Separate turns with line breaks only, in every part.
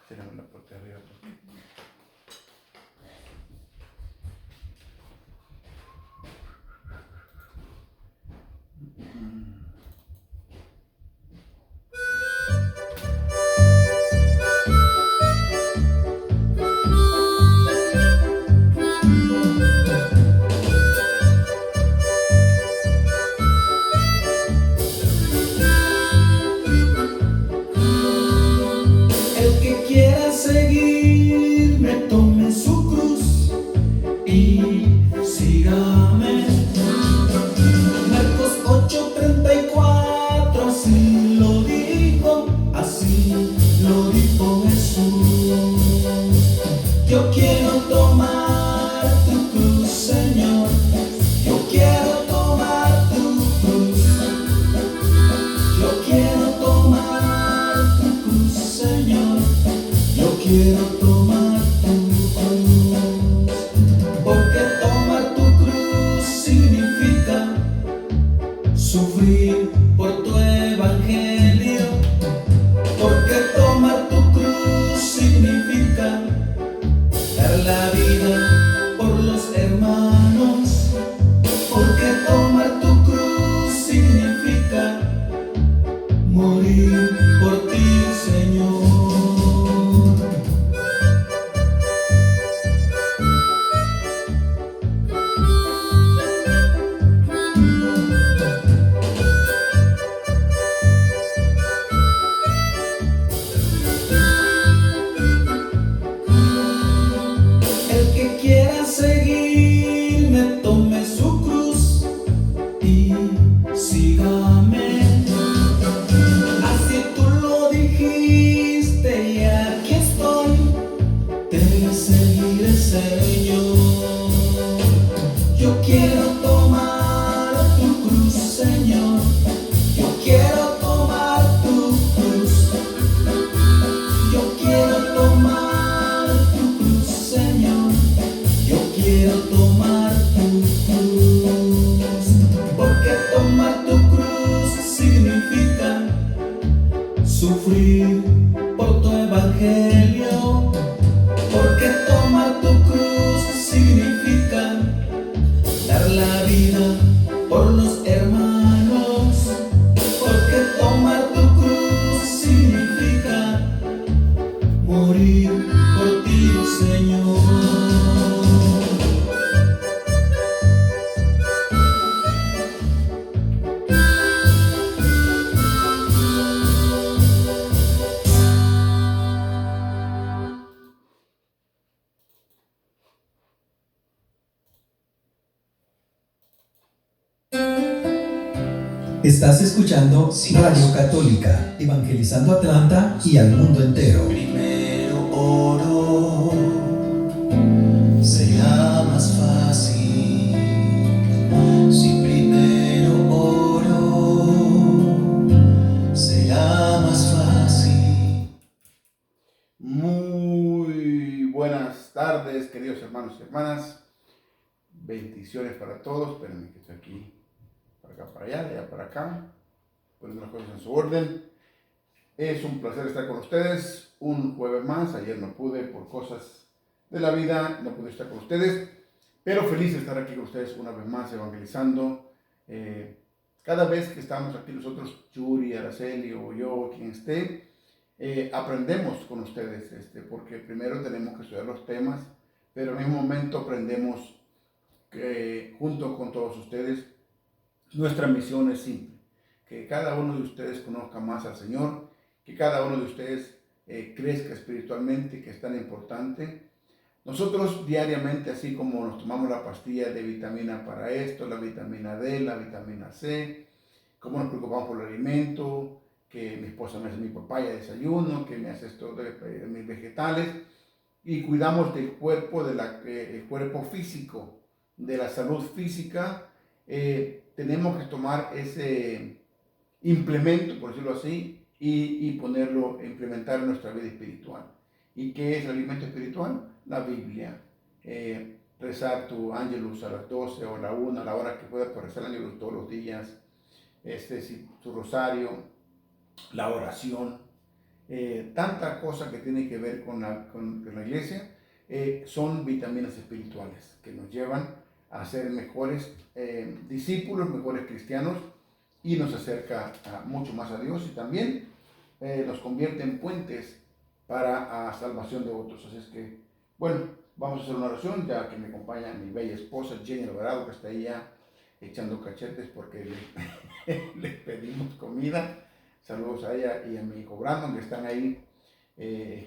Tenemos la puerta de arriba.
El que quiera seguirme, tome su cruz y sígame. Marcos 8:34, así lo dijo Jesús. Yo quiero tomar tu cruz, Señor. Yo quiero tomar tu cruz. Yo quiero tomar tu cruz, Señor. Yo quiero tomar tu cruz. Porque tomar tu cruz significa sufrir por tu evangelio. Porque tomar tu cruz significa dar la vida por los hermanos. Porque tomar tu cruz significa morir por ti, Señor. El que quiera seguirme, tome su cruz y sígame. Así tú lo dijiste y aquí estoy, te seguiré, Señor. Yo quiero tomar tu cruz, Señor. Yo quiero tomar tu cruz. Yo quiero tomar tu cruz, Señor. Yo quiero tomar tu cruz. Porque tomar tu cruz significa sufrir por tu evangelio. Porque tomar tu cruz significa dar la vida por los hermanos. Porque tomar tu cruz significa morir por ti, Señor.
Estás escuchando Radio Católica, evangelizando Atlanta y al mundo entero.
Primero oro, será más fácil. Si primero oro, será más fácil.
Muy buenas tardes, queridos hermanos y hermanas. Bendiciones para todos. Espérenme que estoy aquí, para acá, para allá, de allá para acá, poniendo las cosas en su orden. Es un placer estar con ustedes un jueves más. Ayer no pude por cosas de la vida, no pude estar con ustedes, pero feliz de estar aquí con ustedes una vez más evangelizando. Cada vez que estamos aquí nosotros, Yuri, Araceli o yo, quien esté, aprendemos con ustedes, porque primero tenemos que estudiar los temas, pero en un momento aprendemos que junto con todos ustedes, nuestra misión es simple: que cada uno de ustedes conozca más al Señor, que cada uno de ustedes crezca espiritualmente, que es tan importante. Nosotros diariamente, así como nos tomamos la pastilla de vitamina para esto, la vitamina D, la vitamina C, como nos preocupamos por el alimento, que mi esposa me hace mi papaya de desayuno, que me hace esto de mis vegetales, y cuidamos del cuerpo, el cuerpo físico, de la salud física, tenemos que tomar ese implemento, por decirlo así, y ponerlo, implementar en nuestra vida espiritual. ¿Y qué es el alimento espiritual? La Biblia. Rezar tu ángelus a las 12 o a la 1, a la hora que puedas, pues rezar el ángelus todos los días. Tu rosario, la oración. tanta cosa que tiene que ver con la iglesia, son vitaminas espirituales que nos llevan a ser mejores discípulos, mejores cristianos, y nos acerca mucho más a Dios, y también nos convierte en puentes para salvación de otros. Así es que, bueno, vamos a hacer una oración, ya que me acompaña mi bella esposa Jenny Alvarado, que está ahí ya echando cachetes porque le pedimos comida. Saludos a ella y a mi hijo Brandon, que están ahí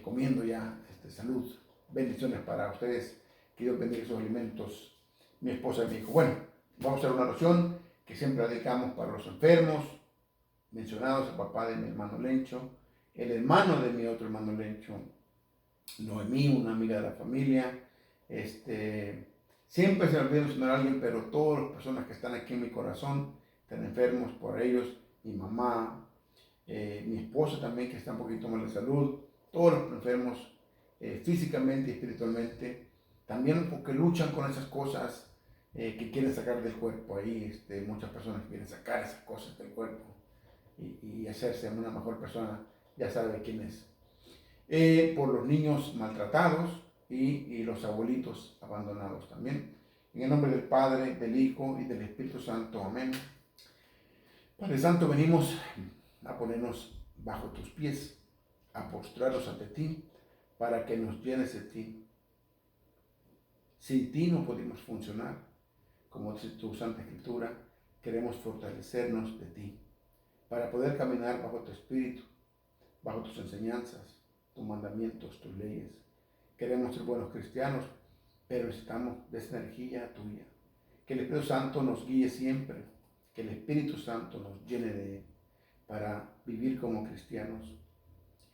comiendo ya. Salud, bendiciones para ustedes, que Dios bendiga sus alimentos, mi esposa y mi hijo. Bueno, vamos a hacer una oración que siempre dedicamos para los enfermos mencionados, el papá de mi hermano Lencho, el hermano de mi otro hermano Lencho, Noemí, una amiga de la familia. Siempre se me olvida mencionar a alguien, pero todas las personas que están aquí en mi corazón están enfermos, por ellos, mi mamá, mi esposa también, que está un poquito mal de salud, todos los enfermos físicamente y espiritualmente, también porque luchan con esas cosas que quieren sacar del cuerpo. Ahí muchas personas quieren sacar esas cosas del cuerpo y hacerse una mejor persona, ya sabe quién es. Por los niños maltratados y los abuelitos abandonados también. En el nombre del Padre, del Hijo y del Espíritu Santo. Amén. Padre Santo, venimos a ponernos bajo tus pies, a postrarnos ante ti, para que nos llenes de ti. Sin ti no podemos funcionar. Como dice tu Santa Escritura, queremos fortalecernos de ti, para poder caminar bajo tu Espíritu, bajo tus enseñanzas, tus mandamientos, tus leyes. Queremos ser buenos cristianos, pero necesitamos de esa energía tuya. Que el Espíritu Santo nos guíe siempre, que el Espíritu Santo nos llene de él, para vivir como cristianos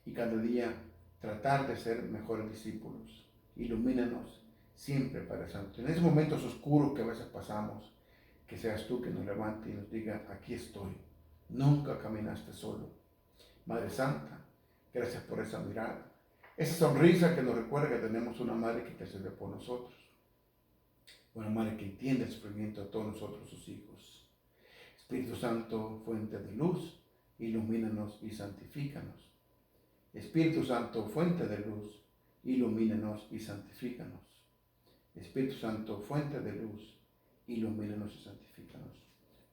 y cada día tratar de ser mejores discípulos. Ilumínanos siempre, Padre Santo. En esos momentos oscuros que a veces pasamos, que seas tú que nos levante y nos diga, aquí estoy. Nunca caminaste solo. Madre Santa, gracias por esa mirada, esa sonrisa que nos recuerda que tenemos una madre que intercede por nosotros, una madre que entiende el sufrimiento de todos nosotros, sus hijos. Espíritu Santo, fuente de luz, ilumínanos y santifícanos. Espíritu Santo, fuente de luz, ilumínanos y santifícanos. Espíritu Santo, fuente de luz, ilumínanos y santifícanos.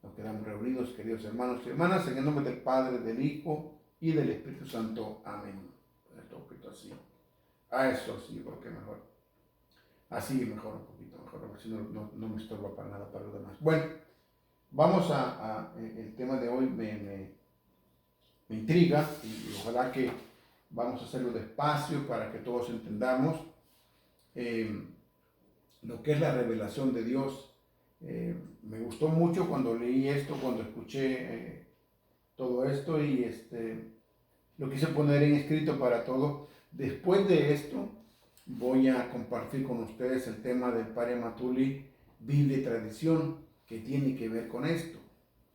Nos quedamos reunidos, queridos hermanos y hermanas, en el nombre del Padre, del Hijo y del Espíritu Santo. Amén. Esto un poquito así. Eso sí, porque mejor. Así mejor, un poquito mejor, porque si no me estorba para nada para los demás. Bueno, vamos el tema de hoy me intriga y ojalá que vamos a hacerlo despacio para que todos entendamos lo que es la revelación de Dios. Me gustó mucho cuando leí esto, cuando escuché todo esto y lo quise poner en escrito para todo. Después de esto voy a compartir con ustedes el tema del Padre Matuli, Biblia y Tradición, que tiene que ver con esto.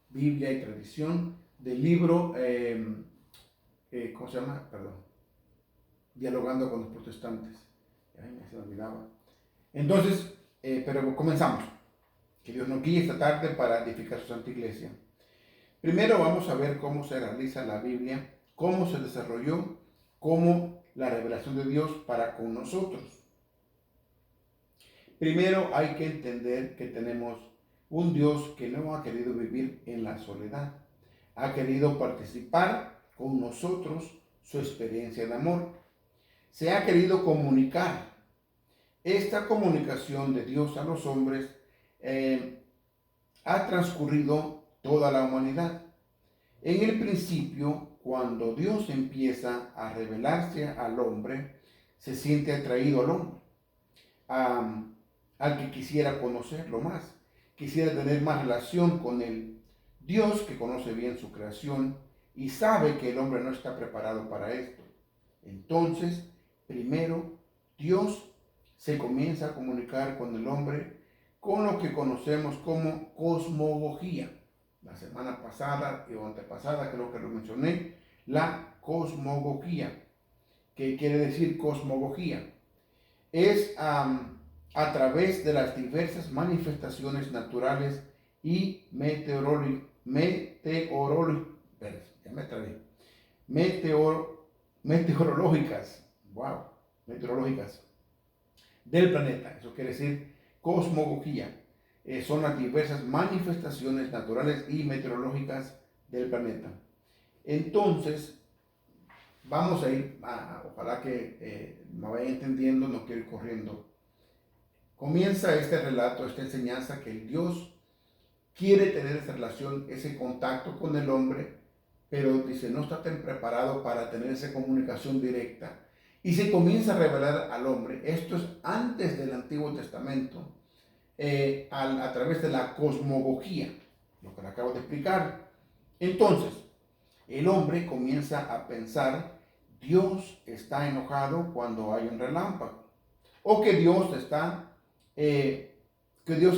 Biblia y Tradición, del libro, ¿cómo se llama? Perdón. Dialogando con los protestantes. Ay, se me olvidaba. Entonces, pero comenzamos. Que Dios nos guíe esta tarde para edificar su Santa Iglesia. Primero vamos a ver cómo se realiza la Biblia, cómo se desarrolló, cómo la revelación de Dios para con nosotros. Primero hay que entender que tenemos un Dios que no ha querido vivir en la soledad. Ha querido participar con nosotros su experiencia de amor. Se ha querido comunicar. Esta comunicación de Dios a los hombres ha transcurrido toda la humanidad. En el principio, cuando Dios empieza a revelarse al hombre, se siente atraído al hombre, al que quisiera conocerlo más, quisiera tener más relación con él. Dios, que conoce bien su creación y sabe que el hombre no está preparado para esto. Entonces, primero, Dios se comienza a comunicar con el hombre con lo que conocemos como cosmología. La semana pasada o antepasada creo que lo mencioné, la cosmología. ¿Qué quiere decir cosmología? Es a través de las diversas manifestaciones naturales y meteorológicas meteorológicas, wow, meteorológicas del planeta. Eso quiere decir cosmología. Son las diversas manifestaciones naturales y meteorológicas del planeta. Entonces, vamos a ir, ojalá que me vayan entendiendo, no quiero ir corriendo. Comienza este relato, esta enseñanza que el Dios quiere tener esa relación, ese contacto con el hombre, pero dice, no está tan preparado para tener esa comunicación directa. Y se comienza a revelar al hombre. Esto es antes del Antiguo Testamento, a través de la cosmología, lo que le acabo de explicar. Entonces, el hombre comienza a pensar, Dios está enojado cuando hay un relámpago, o que Dios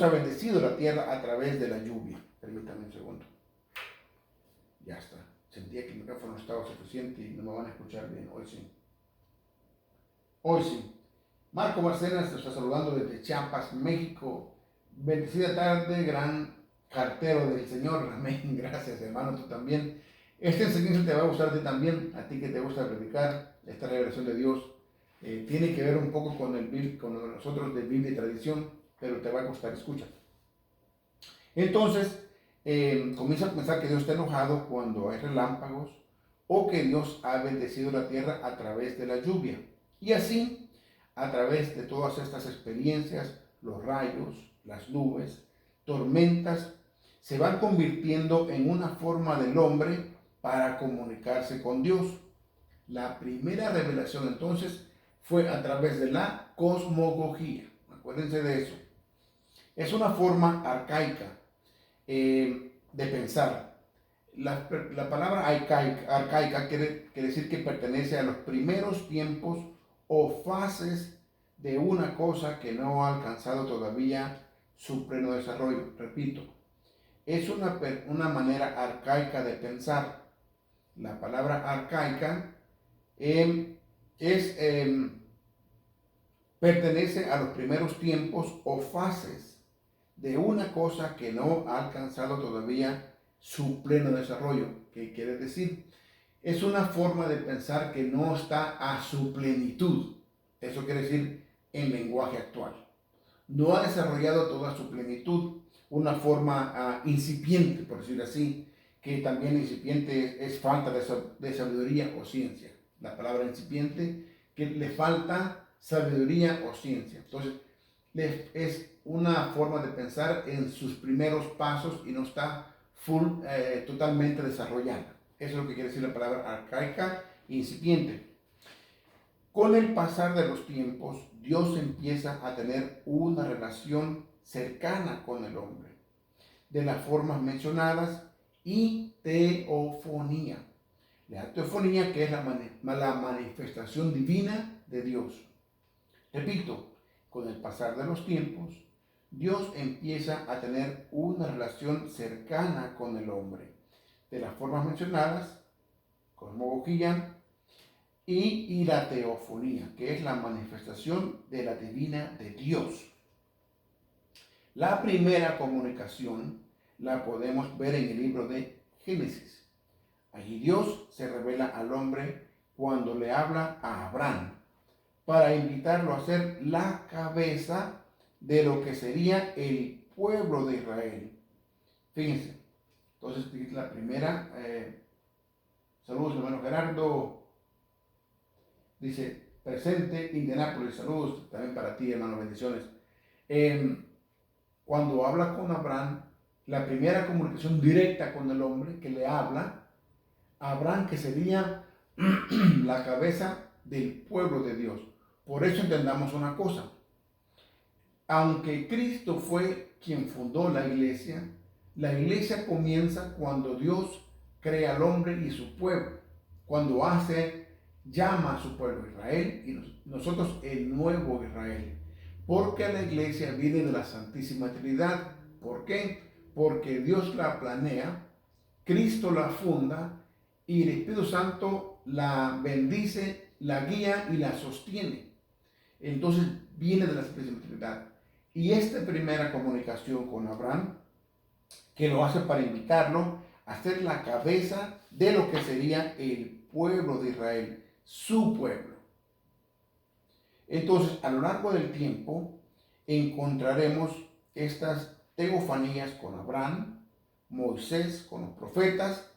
ha bendecido la tierra a través de la lluvia. Permítanme un segundo. Ya está. Sentía que el micrófono estaba suficiente y no me van a escuchar bien. Hoy sí. Hoy sí. Marco Barcenas nos está saludando desde Chiapas, México. Bendecida tarde, gran cartero del Señor. Amén. Gracias, hermano, tú también. Esta enseñanza te va a gustar a ti también, a ti que te gusta predicar. Esta revelación de Dios tiene que ver un poco con nosotros de Biblia y tradición, pero te va a gustar. Escucha. Entonces, comienza a pensar que Dios está enojado cuando hay relámpagos o que Dios ha bendecido la tierra a través de la lluvia. Y así, a través de todas estas experiencias, los rayos, las nubes, tormentas, se van convirtiendo en una forma del hombre para comunicarse con Dios. La primera revelación entonces fue a través de la cosmología. Acuérdense de eso. Es una forma arcaica de pensar. La palabra arcaica quiere decir que pertenece a los primeros tiempos o fases de una cosa que no ha alcanzado todavía su pleno desarrollo. Repito, es una manera arcaica de pensar. La palabra arcaica pertenece a los primeros tiempos o fases de una cosa que no ha alcanzado todavía su pleno desarrollo. ¿Qué quiere decir? Es una forma de pensar que no está a su plenitud. Eso quiere decir en lenguaje actual. No ha desarrollado toda su plenitud. Una forma incipiente, por decirlo así, que también incipiente es falta de sabiduría o ciencia. La palabra incipiente, que le falta sabiduría o ciencia. Entonces, es una forma de pensar en sus primeros pasos y no está totalmente desarrollada. Eso es lo que quiere decir la palabra arcaica, incipiente. Con el pasar de los tiempos, Dios empieza a tener una relación cercana con el hombre, de las formas mencionadas, y teofonía. La teofonía, que es la manifestación divina de Dios. Repito, con el pasar de los tiempos, Dios empieza a tener una relación cercana con el hombre, de las formas mencionadas, cosmología, y la teofonía, que es la manifestación de la divina de Dios. La primera comunicación la podemos ver en el libro de Génesis. Allí Dios se revela al hombre cuando le habla a Abraham para invitarlo a ser la cabeza de lo que sería el pueblo de Israel. Fíjense, entonces la primera, saludos hermano Gerardo, dice presente Indianápolis, saludos también para ti hermano, bendiciones. Cuando habla con Abraham, la primera comunicación directa con el hombre que le habla a Abraham, que sería la cabeza del pueblo de Dios. Por eso entendamos una cosa. Aunque Cristo fue quien fundó la iglesia comienza cuando Dios crea al hombre y su pueblo. Cuando llama a su pueblo Israel y nosotros el nuevo Israel. Porque la iglesia viene de la Santísima Trinidad. ¿Por qué? Porque Dios la planea, Cristo la funda y el Espíritu Santo la bendice, la guía y la sostiene. Entonces viene de la Santísima Trinidad. Y esta primera comunicación con Abraham, que lo hace para invitarlo a ser la cabeza de lo que sería el pueblo de Israel. su pueblo. Entonces, a lo largo del tiempo, encontraremos estas teofanías con Abraham, Moisés, con los profetas,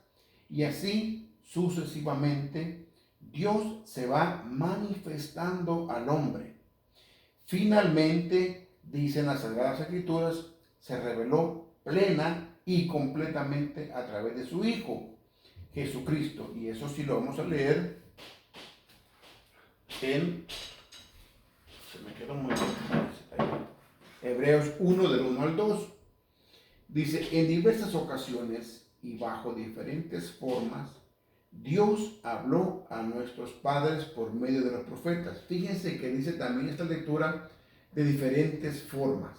y así sucesivamente Dios se va manifestando al hombre. Finalmente, dicen las Sagradas Escrituras, se reveló plena y completamente a través de su Hijo, Jesucristo. Y eso sí lo vamos a leer en... Se me quedó muy bien. Hebreos 1, del 1 al 2. Dice, en diversas ocasiones y bajo diferentes formas, Dios habló a nuestros padres por medio de los profetas. Fíjense que dice también esta lectura de diferentes formas.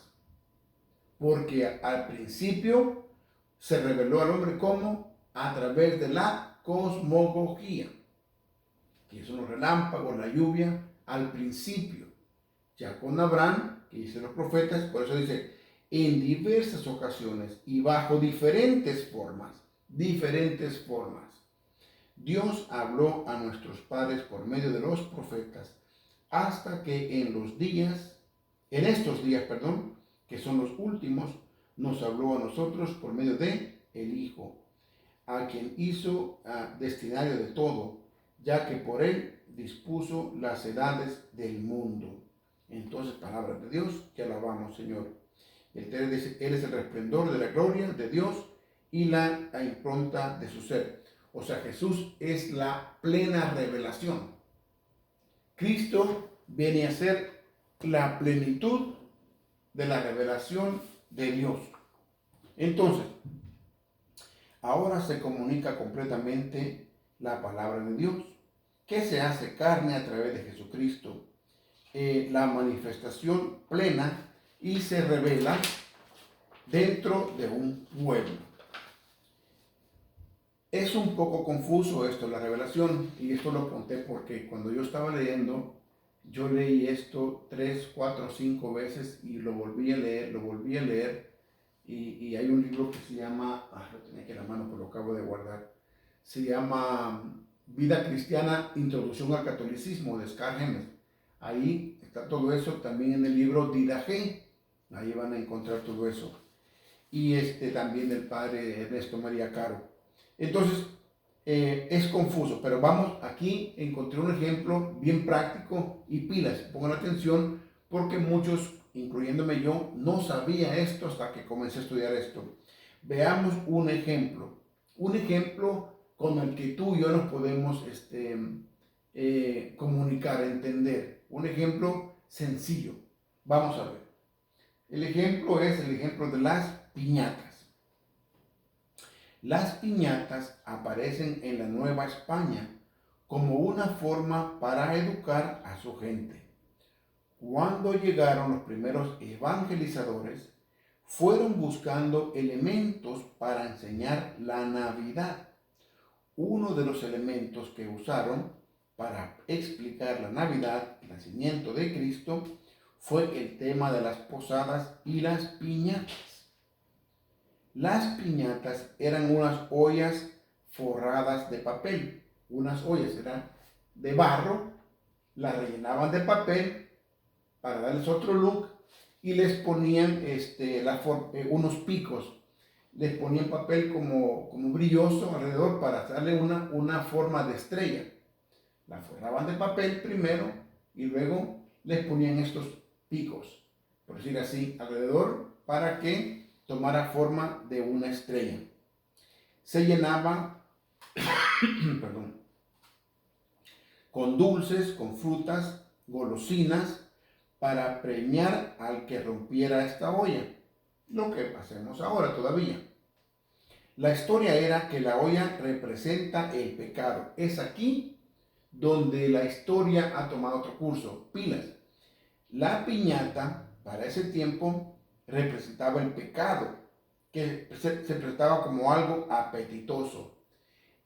Porque al principio se reveló al hombre como a través de la cosmología, que son los relámpagos, la lluvia, al principio. Ya con Abraham, que dice los profetas, por eso dice, en diversas ocasiones y bajo diferentes formas, Dios habló a nuestros padres por medio de los profetas, hasta que en estos días, que son los últimos, nos habló a nosotros por medio de el Hijo, a quien hizo destinario de todo, ya que por él dispuso las edades del mundo. Entonces, palabra de Dios, que alabamos, Señor. El texto dice, Él es el resplandor de la gloria de Dios y la impronta de su ser. O sea, Jesús es la plena revelación. Cristo viene a ser la plenitud de la revelación de Dios. Entonces, ahora se comunica completamente la palabra de Dios, que se hace carne a través de Jesucristo, la manifestación plena, y se revela dentro de un pueblo. Es un poco confuso esto, la revelación, y esto lo conté porque cuando yo estaba leyendo, yo leí esto 3, 4, 5 veces y lo volví a leer, y hay un libro que se llama, lo tenía aquí en la mano, pero lo acabo de guardar, se llama Vida Cristiana, Introducción al Catolicismo, de Scar Hemes. Ahí está todo eso, también en el libro Didache, ahí van a encontrar todo eso. Y también del padre Ernesto María Caro. Entonces, es confuso, pero vamos, aquí encontré un ejemplo bien práctico y pilas, pongan atención, porque muchos, incluyéndome yo, no sabía esto hasta que comencé a estudiar esto. Veamos un ejemplo con el que tú y yo nos podemos comunicar, entender. Un ejemplo sencillo. Vamos a ver. El ejemplo es el ejemplo de las piñatas. Las piñatas aparecen en la Nueva España como una forma para educar a su gente. Cuando llegaron los primeros evangelizadores, fueron buscando elementos para enseñar la Navidad. Uno de los elementos que usaron para explicar la Navidad, el nacimiento de Cristo, fue el tema de las posadas y las piñatas. Las piñatas eran unas ollas forradas de papel. Unas ollas eran de barro, las rellenaban de papel para darles otro look y les ponían unos picos. Les ponían papel como brilloso alrededor para darle una forma de estrella. La forraban de papel primero y luego les ponían estos picos, por decir así, alrededor para que tomara forma de una estrella. Se llenaba con dulces, con frutas, golosinas, para premiar al que rompiera esta olla. Lo que hacemos ahora todavía. La historia era que la olla representa el pecado. Es aquí donde la historia ha tomado otro curso. Pilas. La piñata, para ese tiempo, representaba el pecado, que se presentaba como algo apetitoso.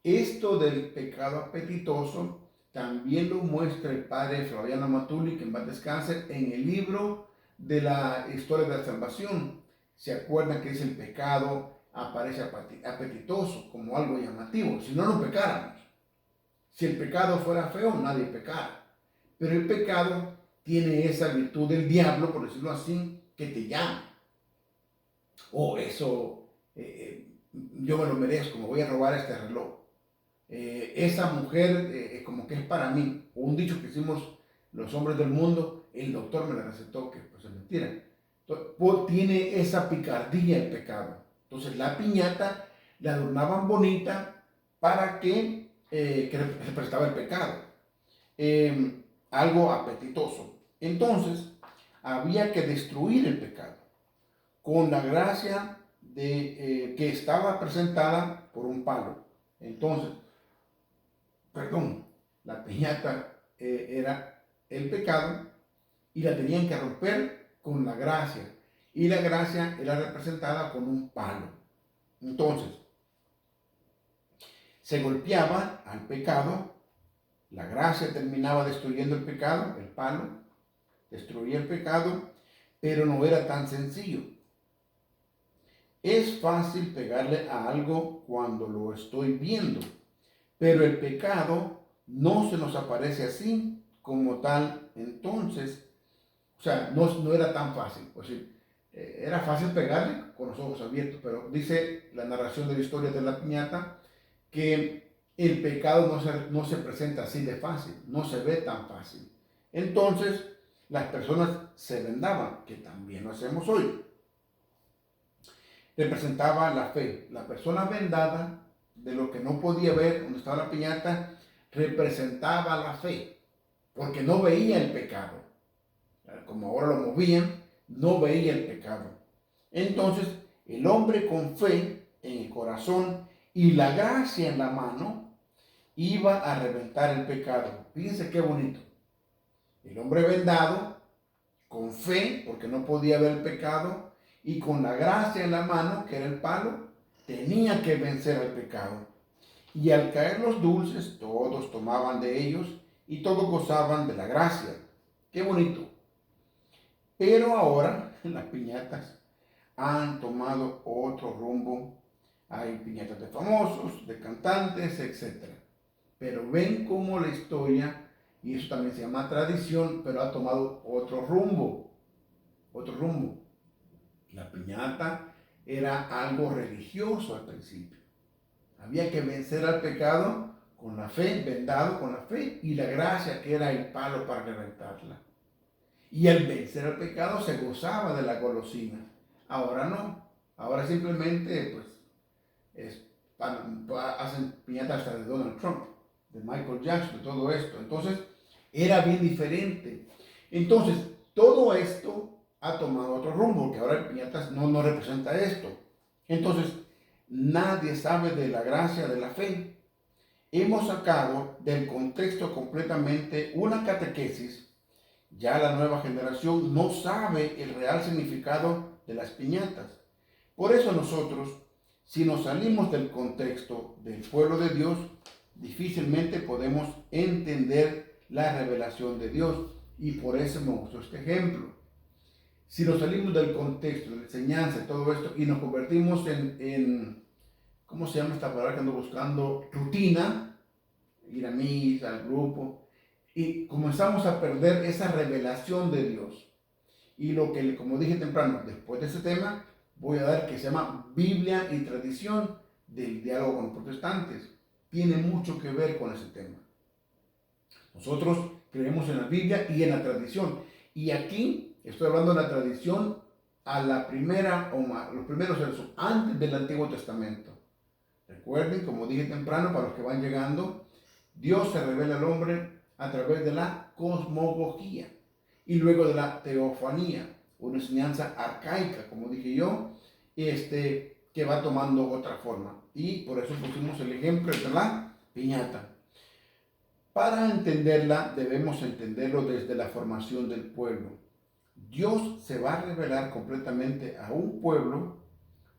Esto del pecado apetitoso también lo muestra el padre Flaviano Matuli, que en paz descanse, en el libro de la historia de la salvación. ¿Se acuerdan que dice el pecado aparece apetitoso, como algo llamativo? Si no, no pecáramos. Si el pecado fuera feo, nadie pecara. Pero el pecado tiene esa virtud del diablo, por decirlo así, que te llama. Eso, yo me lo merezco, me voy a robar este reloj. Esa mujer como que es para mí. Un dicho que hicimos los hombres del mundo, el doctor me la recetó, que pues es mentira. Entonces, tiene esa picardía el pecado. Entonces la piñata la adornaban bonita para que representaba el pecado. Algo apetitoso. Entonces había que destruir el pecado con la gracia que estaba presentada por un palo. Entonces, la piñata era el pecado y la tenían que romper con la gracia. Y la gracia era representada con un palo. Entonces, se golpeaba al pecado, la gracia terminaba destruyendo el pecado, el palo destruía el pecado, pero no era tan sencillo. Es fácil pegarle a algo cuando lo estoy viendo, pero el pecado no se nos aparece así como tal. Entonces, o sea, no era tan fácil. O sea, era fácil pegarle con los ojos abiertos, pero dice la narración de la historia de la piñata que el pecado no se presenta así de fácil, no se ve tan fácil. Entonces, las personas se vendaban, que también lo hacemos hoy. Representaba la fe. La persona vendada, de lo que no podía ver donde estaba la piñata, representaba la fe, porque no veía el pecado. Como ahora lo movían, no veía el pecado. Entonces, el hombre con fe en el corazón y la gracia en la mano iba a reventar el pecado. Fíjense qué bonito. El hombre vendado, con fe, porque no podía ver el pecado, y con la gracia en la mano, que era el palo, tenía que vencer al pecado. Y al caer los dulces, todos tomaban de ellos y todos gozaban de la gracia. Qué bonito. Pero ahora las piñatas han tomado otro rumbo. Hay piñatas de famosos, de cantantes, etc. Pero ven cómo la historia, y eso también se llama tradición, pero ha tomado otro rumbo. Otro rumbo. La piñata era algo religioso al principio. Había que vencer al pecado con la fe, vendado con la fe y la gracia, que era el palo para reventarla. Y al vencer al pecado se gozaba de la golosina. Ahora no. Ahora simplemente hacen piñatas hasta de Donald Trump, de Michael Jackson, de todo esto. Entonces era bien diferente. Entonces todo esto ha tomado otro rumbo, que ahora el piñatas no representa esto. Entonces nadie sabe de la gracia de la fe. Hemos sacado del contexto completamente una catequesis. Ya la nueva generación no sabe el real significado de las piñatas. Por eso nosotros, si nos salimos del contexto del pueblo de Dios, difícilmente podemos entender la revelación de Dios. Y por eso me gustó este ejemplo. Si nos salimos del contexto, de la enseñanza, todo esto, y nos convertimos en ¿cómo se llama esta palabra que ando buscando? Rutina, ir a misa, al grupo, y comenzamos a perder esa revelación de Dios. Y lo que, como dije temprano, después de ese tema, voy a dar que se llama Biblia y tradición del diálogo con los protestantes. Tiene mucho que ver con ese tema. Nosotros creemos en la Biblia y en la tradición. Y aquí estoy hablando de la tradición a la primera, los primeros versos, antes del Antiguo Testamento. Recuerden, como dije temprano, para los que van llegando, Dios se revela al hombre a través de la cosmología y luego de la teofanía, una enseñanza arcaica, como dije yo, que va tomando otra forma. Y por eso pusimos el ejemplo de la piñata. Para entenderla, debemos entenderlo desde la formación del pueblo. Dios se va a revelar completamente a un pueblo,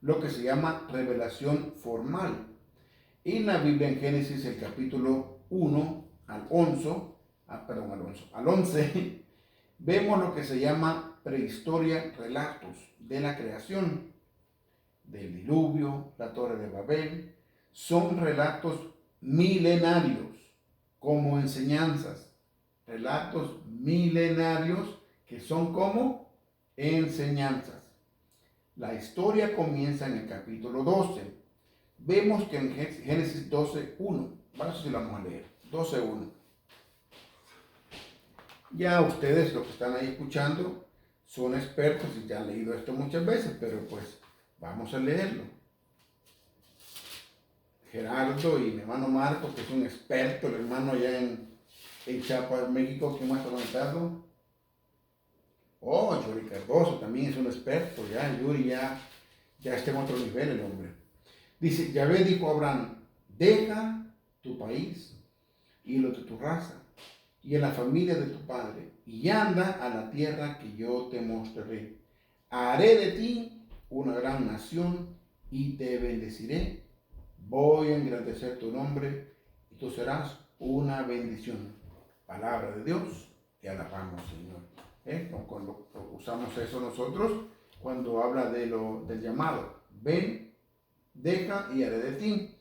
lo que se llama revelación formal. En la Biblia, en Génesis, el capítulo 1 al 11, vemos lo que se llama prehistoria, relatos de la creación, del diluvio, la torre de Babel. Son relatos milenarios. como enseñanzas, relatos milenarios que son como enseñanzas. La historia comienza en el capítulo 12. Vemos que en Génesis 12:1, vamos a ver si lo vamos a leer, 12:1. Ya ustedes, los que están ahí escuchando, son expertos y ya han leído esto muchas veces, pero pues vamos a leerlo. Gerardo y mi hermano Marco, que es un experto, el hermano allá en Chiapas, México, ¿quién más está conectado? Oh, Yuri Cardoso también es un experto, ya, Yuri ya está en otro nivel el hombre. Dice, Yahvé dijo a Abraham, deja tu país y lo de tu raza y en la familia de tu padre y anda a la tierra que yo te mostraré. Haré de ti una gran nación y te bendeciré. Voy a engrandecer tu nombre y tú serás una bendición. Palabra de Dios, te alabamos, Señor. Cuando usamos eso nosotros, cuando habla del llamado, ven, deja y haré de ti.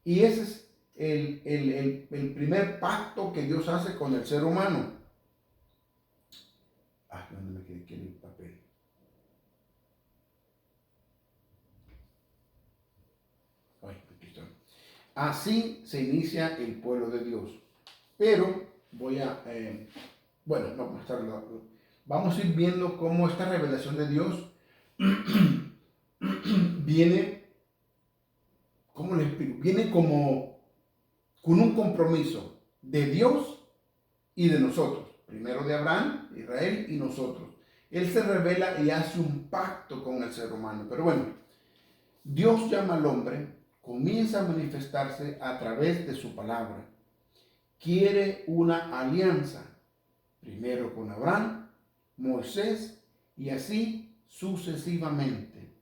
Y ese es el primer pacto que Dios hace con el ser humano. ¿Dónde me quedé aquí en el papel? Aquí está. Así se inicia el pueblo de Dios. Pero voy a, vamos a ir viendo cómo esta revelación de Dios viene, ¿cómo les explico? Viene como con un compromiso de Dios y de nosotros. Primero de Abraham, Israel y nosotros. Él se revela y hace un pacto con el ser humano. Pero bueno, Dios llama al hombre, comienza a manifestarse a través de su palabra. Quiere una alianza, primero con Abraham, Moisés y así sucesivamente.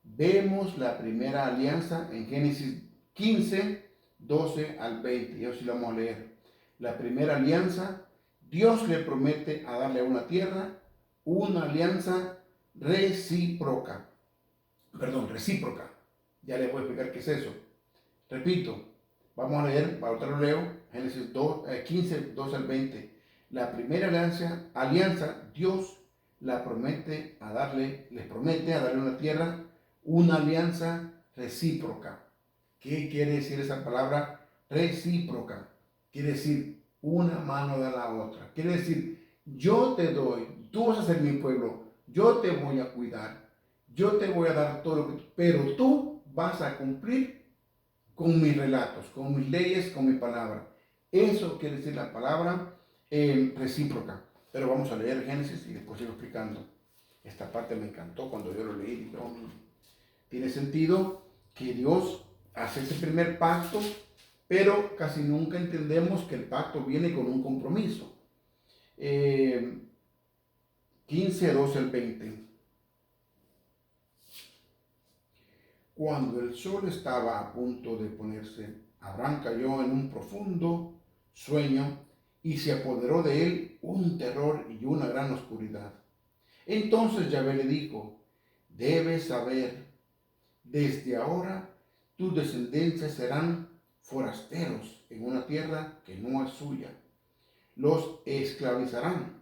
Vemos la primera alianza en Génesis 15, 12 al 20. Yo sí lo vamos a leer. La primera alianza, Dios le promete a darle una tierra, una alianza recíproca. Ya les voy a explicar qué es eso. Repito, vamos a leer, ahorita lo leo, Génesis 15, 12 al 20. La primera alianza, Dios les promete a darle una tierra, una alianza recíproca. ¿Qué quiere decir esa palabra recíproca? Quiere decir una mano de la otra. Quiere decir, yo te doy, tú vas a ser mi pueblo, yo te voy a cuidar, yo te voy a dar todo lo que pero tú vas a cumplir con mis relatos, con mis leyes, con mi palabra. Eso quiere decir la palabra recíproca. Pero vamos a leer Génesis y después sigo explicando. Esta parte me encantó cuando yo lo leí. Dije, tiene sentido que Dios hace ese primer pacto, pero casi nunca entendemos que el pacto viene con un compromiso. 15, 12 al 20. Cuando el sol estaba a punto de ponerse, Abraham cayó en un profundo sueño y se apoderó de él un terror y una gran oscuridad. Entonces Yahvé le dijo, debes saber, desde ahora tus descendencias serán forasteros en una tierra que no es suya. Los esclavizarán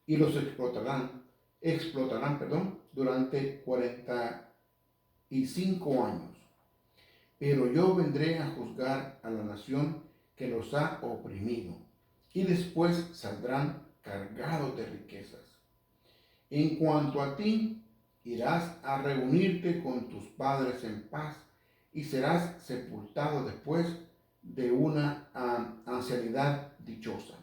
y los explotarán durante 45 años. Pero yo vendré a juzgar a la nación que los ha oprimido, y después saldrán cargados de riquezas. En cuanto a ti, irás a reunirte con tus padres en paz, y serás sepultado después de una ancianidad dichosa.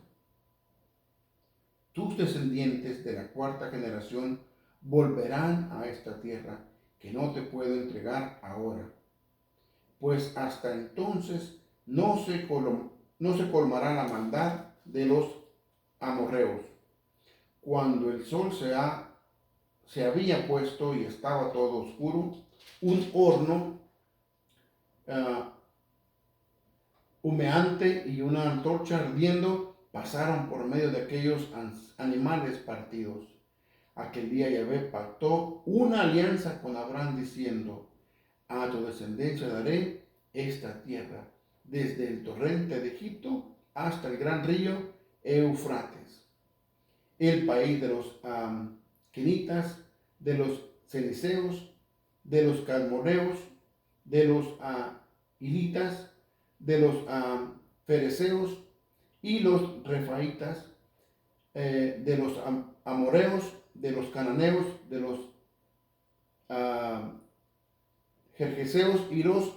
Tus descendientes de la cuarta generación volverán a esta tierra que no te puedo entregar ahora, pues hasta entonces no se colmará la maldad de los amorreos. Cuando el sol se había puesto y estaba todo oscuro, un horno humeante y una antorcha ardiendo pasaron por medio de aquellos animales partidos. Aquel día Yahvé pactó una alianza con Abraham diciendo, a tu descendencia daré esta tierra, desde el torrente de Egipto hasta el gran río Eufrates, el país de los quenitas, de los ceniceos, de los calmoneos, de los hititas, de los fereceos y los refaitas, de los amoreos, de los cananeos, de los jerjeseos y los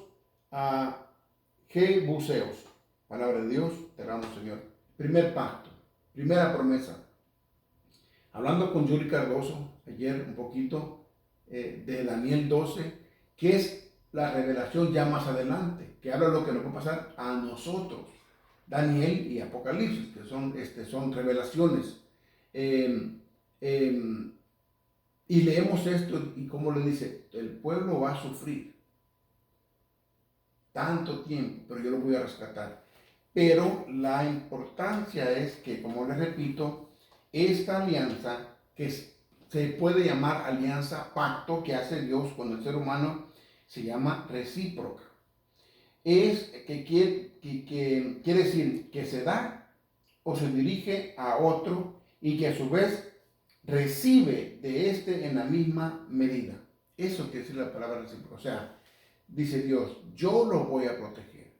jebuseos. Palabra de Dios, te damos, Señor. Primer pacto, primera promesa. Hablando con Yuri Cardoso ayer un poquito de Daniel 12, que es la revelación ya más adelante, que habla de lo que nos puede pasar a nosotros. Daniel y Apocalipsis, que son revelaciones. Y leemos esto y como le dice, el pueblo va a sufrir tanto tiempo, pero yo lo voy a rescatar. Pero la importancia es que, como les repito, esta alianza, que se puede llamar alianza, pacto que hace Dios con el ser humano, se llama recíproca. Es que quiere decir que se da o se dirige a otro y que a su vez recibe de este en la misma medida. Eso quiere decir la palabra recíproca. O sea, dice Dios, yo los voy a proteger,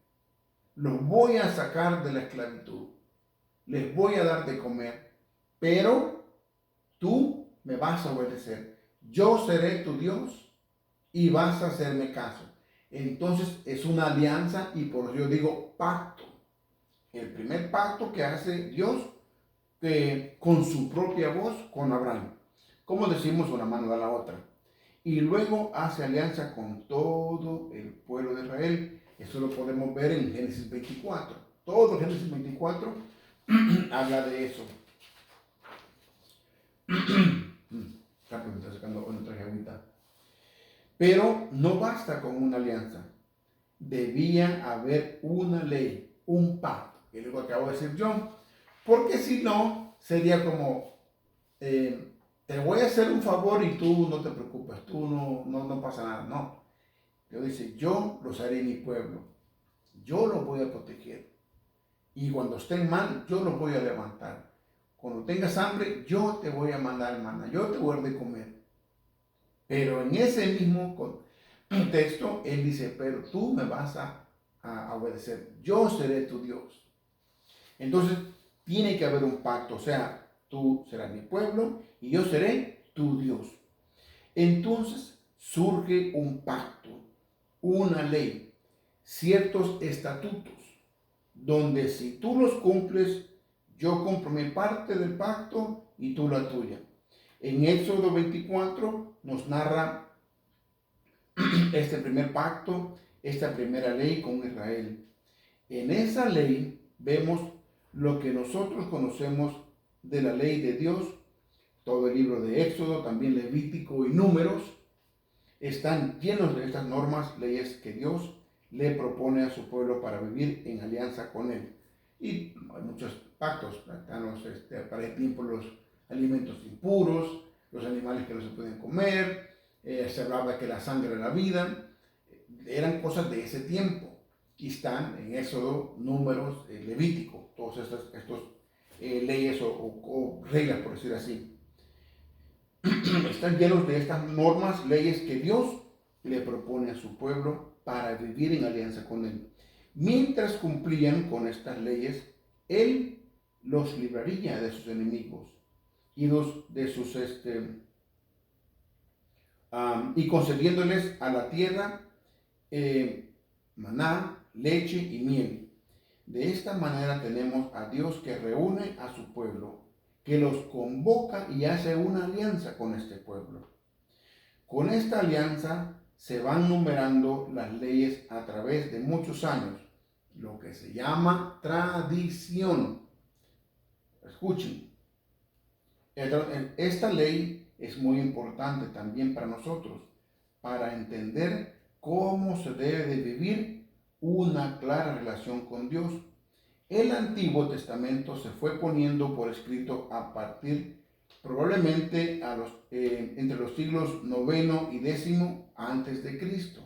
los voy a sacar de la esclavitud, les voy a dar de comer, pero tú me vas a obedecer. Yo seré tu Dios y vas a hacerme caso. Entonces es una alianza y por eso yo digo pacto. El primer pacto que hace Dios con su propia voz con Abraham. Como decimos, una mano da la otra. Y luego hace alianza con todo el pueblo de Israel. Eso lo podemos ver en Génesis 24. Todo Génesis 24 habla de eso. Me está sacando una traje agüita. Pero no basta con una alianza. Debía haber una ley, un pacto, que es lo que acabo de decir yo. Porque si no, sería como, te voy a hacer un favor y tú no te preocupes, tú no pasa nada. No. Dios dice, yo los haré mi pueblo, yo los voy a proteger. Y cuando estén mal, yo los voy a levantar. Cuando tengas hambre, yo te voy a mandar maná, yo te voy a dar de comer. Pero en ese mismo texto, él dice, pero tú me vas a obedecer, yo seré tu Dios. Entonces, tiene que haber un pacto, o sea, tú serás mi pueblo y yo seré tu Dios. Entonces surge un pacto, una ley, ciertos estatutos, donde si tú los cumples, yo cumplo mi parte del pacto y tú la tuya. En Éxodo 24 nos narra este primer pacto, esta primera ley con Israel. En esa ley vemos lo que nosotros conocemos de la ley de Dios. Todo el libro de Éxodo, también Levítico y Números, están llenos de estas normas, leyes que Dios le propone a su pueblo para vivir en alianza con él. Y hay muchos pactos, para el tiempo los alimentos impuros, los animales que no se pueden comer, se hablaba que la sangre era la vida, eran cosas de ese tiempo. Y están en Éxodo, Números, Levítico, todos estos leyes o reglas, por decir así. Están llenos de estas normas, leyes que Dios le propone a su pueblo para vivir en alianza con él. Mientras cumplían con estas leyes, él los libraría de sus enemigos y y concediéndoles a la tierra maná, leche y miel. De esta manera tenemos a Dios que reúne a su pueblo, que los convoca y hace una alianza con este pueblo. Con esta alianza se van numerando las leyes a través de muchos años, lo que se llama tradición. Escuchen, esta ley es muy importante también para nosotros, para entender cómo se debe de vivir una clara relación con Dios. El Antiguo Testamento se fue poniendo por escrito a partir probablemente entre los siglos IX y X antes de Cristo.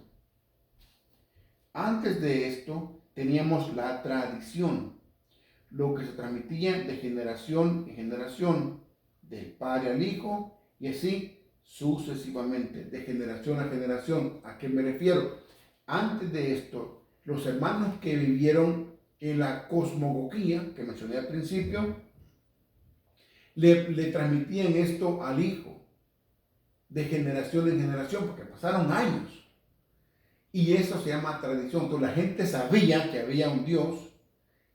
Antes de esto teníamos la tradición. lo que se transmitía de generación en generación, del padre al hijo, y así sucesivamente, de generación a generación. ¿A qué me refiero? Antes de esto, los hermanos que vivieron en la cosmología que mencioné al principio, le transmitían esto al hijo, de generación en generación, porque pasaron años. Y eso se llama tradición. Entonces la gente sabía que había un Dios,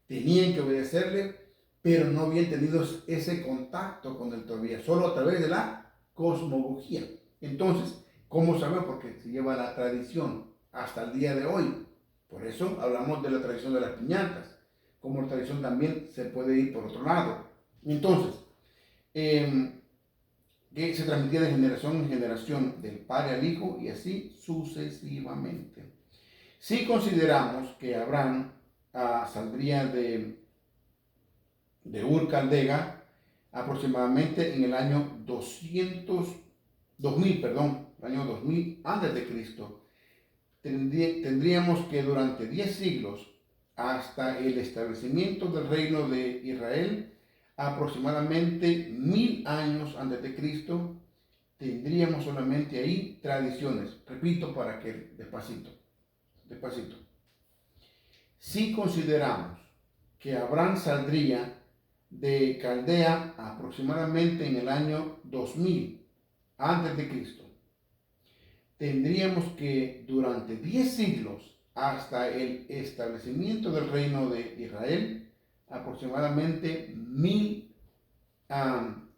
tenían que obedecerle, pero no habían tenido ese contacto con él todavía, solo a través de la cosmología. Entonces, ¿cómo sabemos? Porque se lleva la tradición hasta el día de hoy. Por eso hablamos de la tradición de las piñatas, como la tradición también se puede ir por otro lado. Entonces, que se transmitía de generación en generación, del padre al hijo, y así sucesivamente. Si consideramos que Abraham saldría de Ur Caldea aproximadamente en el año 2000, año 2000 antes de Cristo, tendríamos que durante 10 siglos hasta el establecimiento del reino de Israel, aproximadamente 1000 años antes de Cristo, tendríamos solamente ahí tradiciones. Repito para que despacito. Si consideramos que Abraham saldría de Caldea aproximadamente en el año 2000 antes de Cristo, tendríamos que durante 10 siglos hasta el establecimiento del reino de Israel, aproximadamente 1000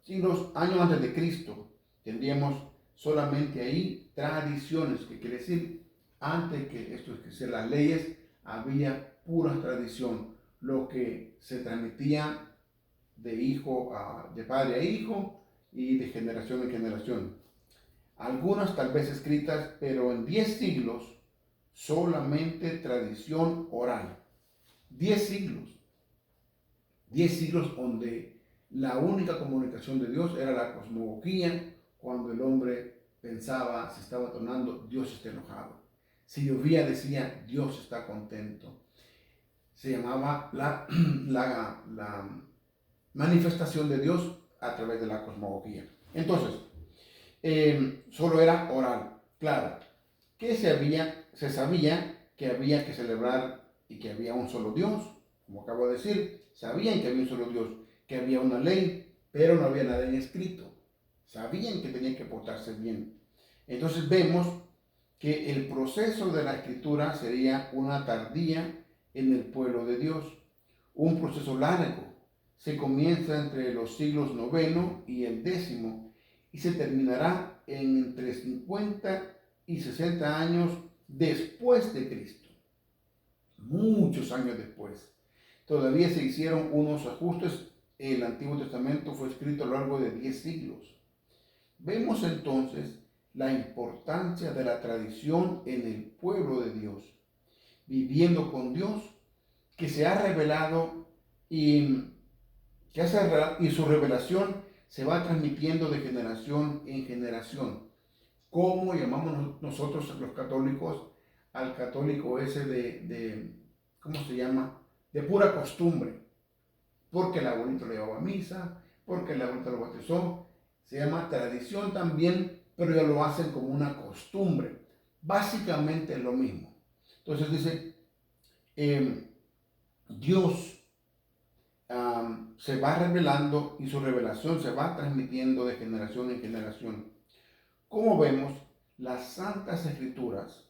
siglos, años antes de Cristo, tendríamos solamente ahí tradiciones, que quiere decir, antes que esto existieran las leyes, había pura tradición, lo que se transmitía de padre a hijo y de generación en generación. Algunas tal vez escritas, pero en 10 siglos solamente tradición oral. 10 siglos. 10 siglos donde la única comunicación de Dios era la cosmología. Cuando el hombre pensaba, se estaba tornando, Dios está enojado. Si llovía, decía, Dios está contento. Se llamaba la manifestación de Dios a través de la cosmología. Entonces, solo era oral. Claro, que se sabía que había que celebrar y que había un solo Dios, como acabo de decir. Sabían que había un solo Dios, que había una ley, pero no había nada en escrito. Sabían que tenían que portarse bien. Entonces vemos que el proceso de la escritura sería una tardía en el pueblo de Dios, un proceso largo. Se comienza entre los siglos IX y el X y se terminará entre 50 y 60 años después de Cristo. Muchos años después. Todavía se hicieron unos ajustes. El Antiguo Testamento fue escrito a lo largo de 10 siglos. Vemos entonces la importancia de la tradición en el pueblo de Dios, viviendo con Dios, que se ha revelado y su revelación se va transmitiendo de generación en generación. ¿Cómo llamamos nosotros los católicos al católico ese ¿cómo se llama? De pura costumbre? Porque el abuelito le llevaba a misa, porque el abuelito lo bautizó. Se llama tradición también, pero ya lo hacen como una costumbre. Básicamente es lo mismo. Entonces dice, Dios se va revelando y su revelación se va transmitiendo de generación en generación. Como vemos, las Santas Escrituras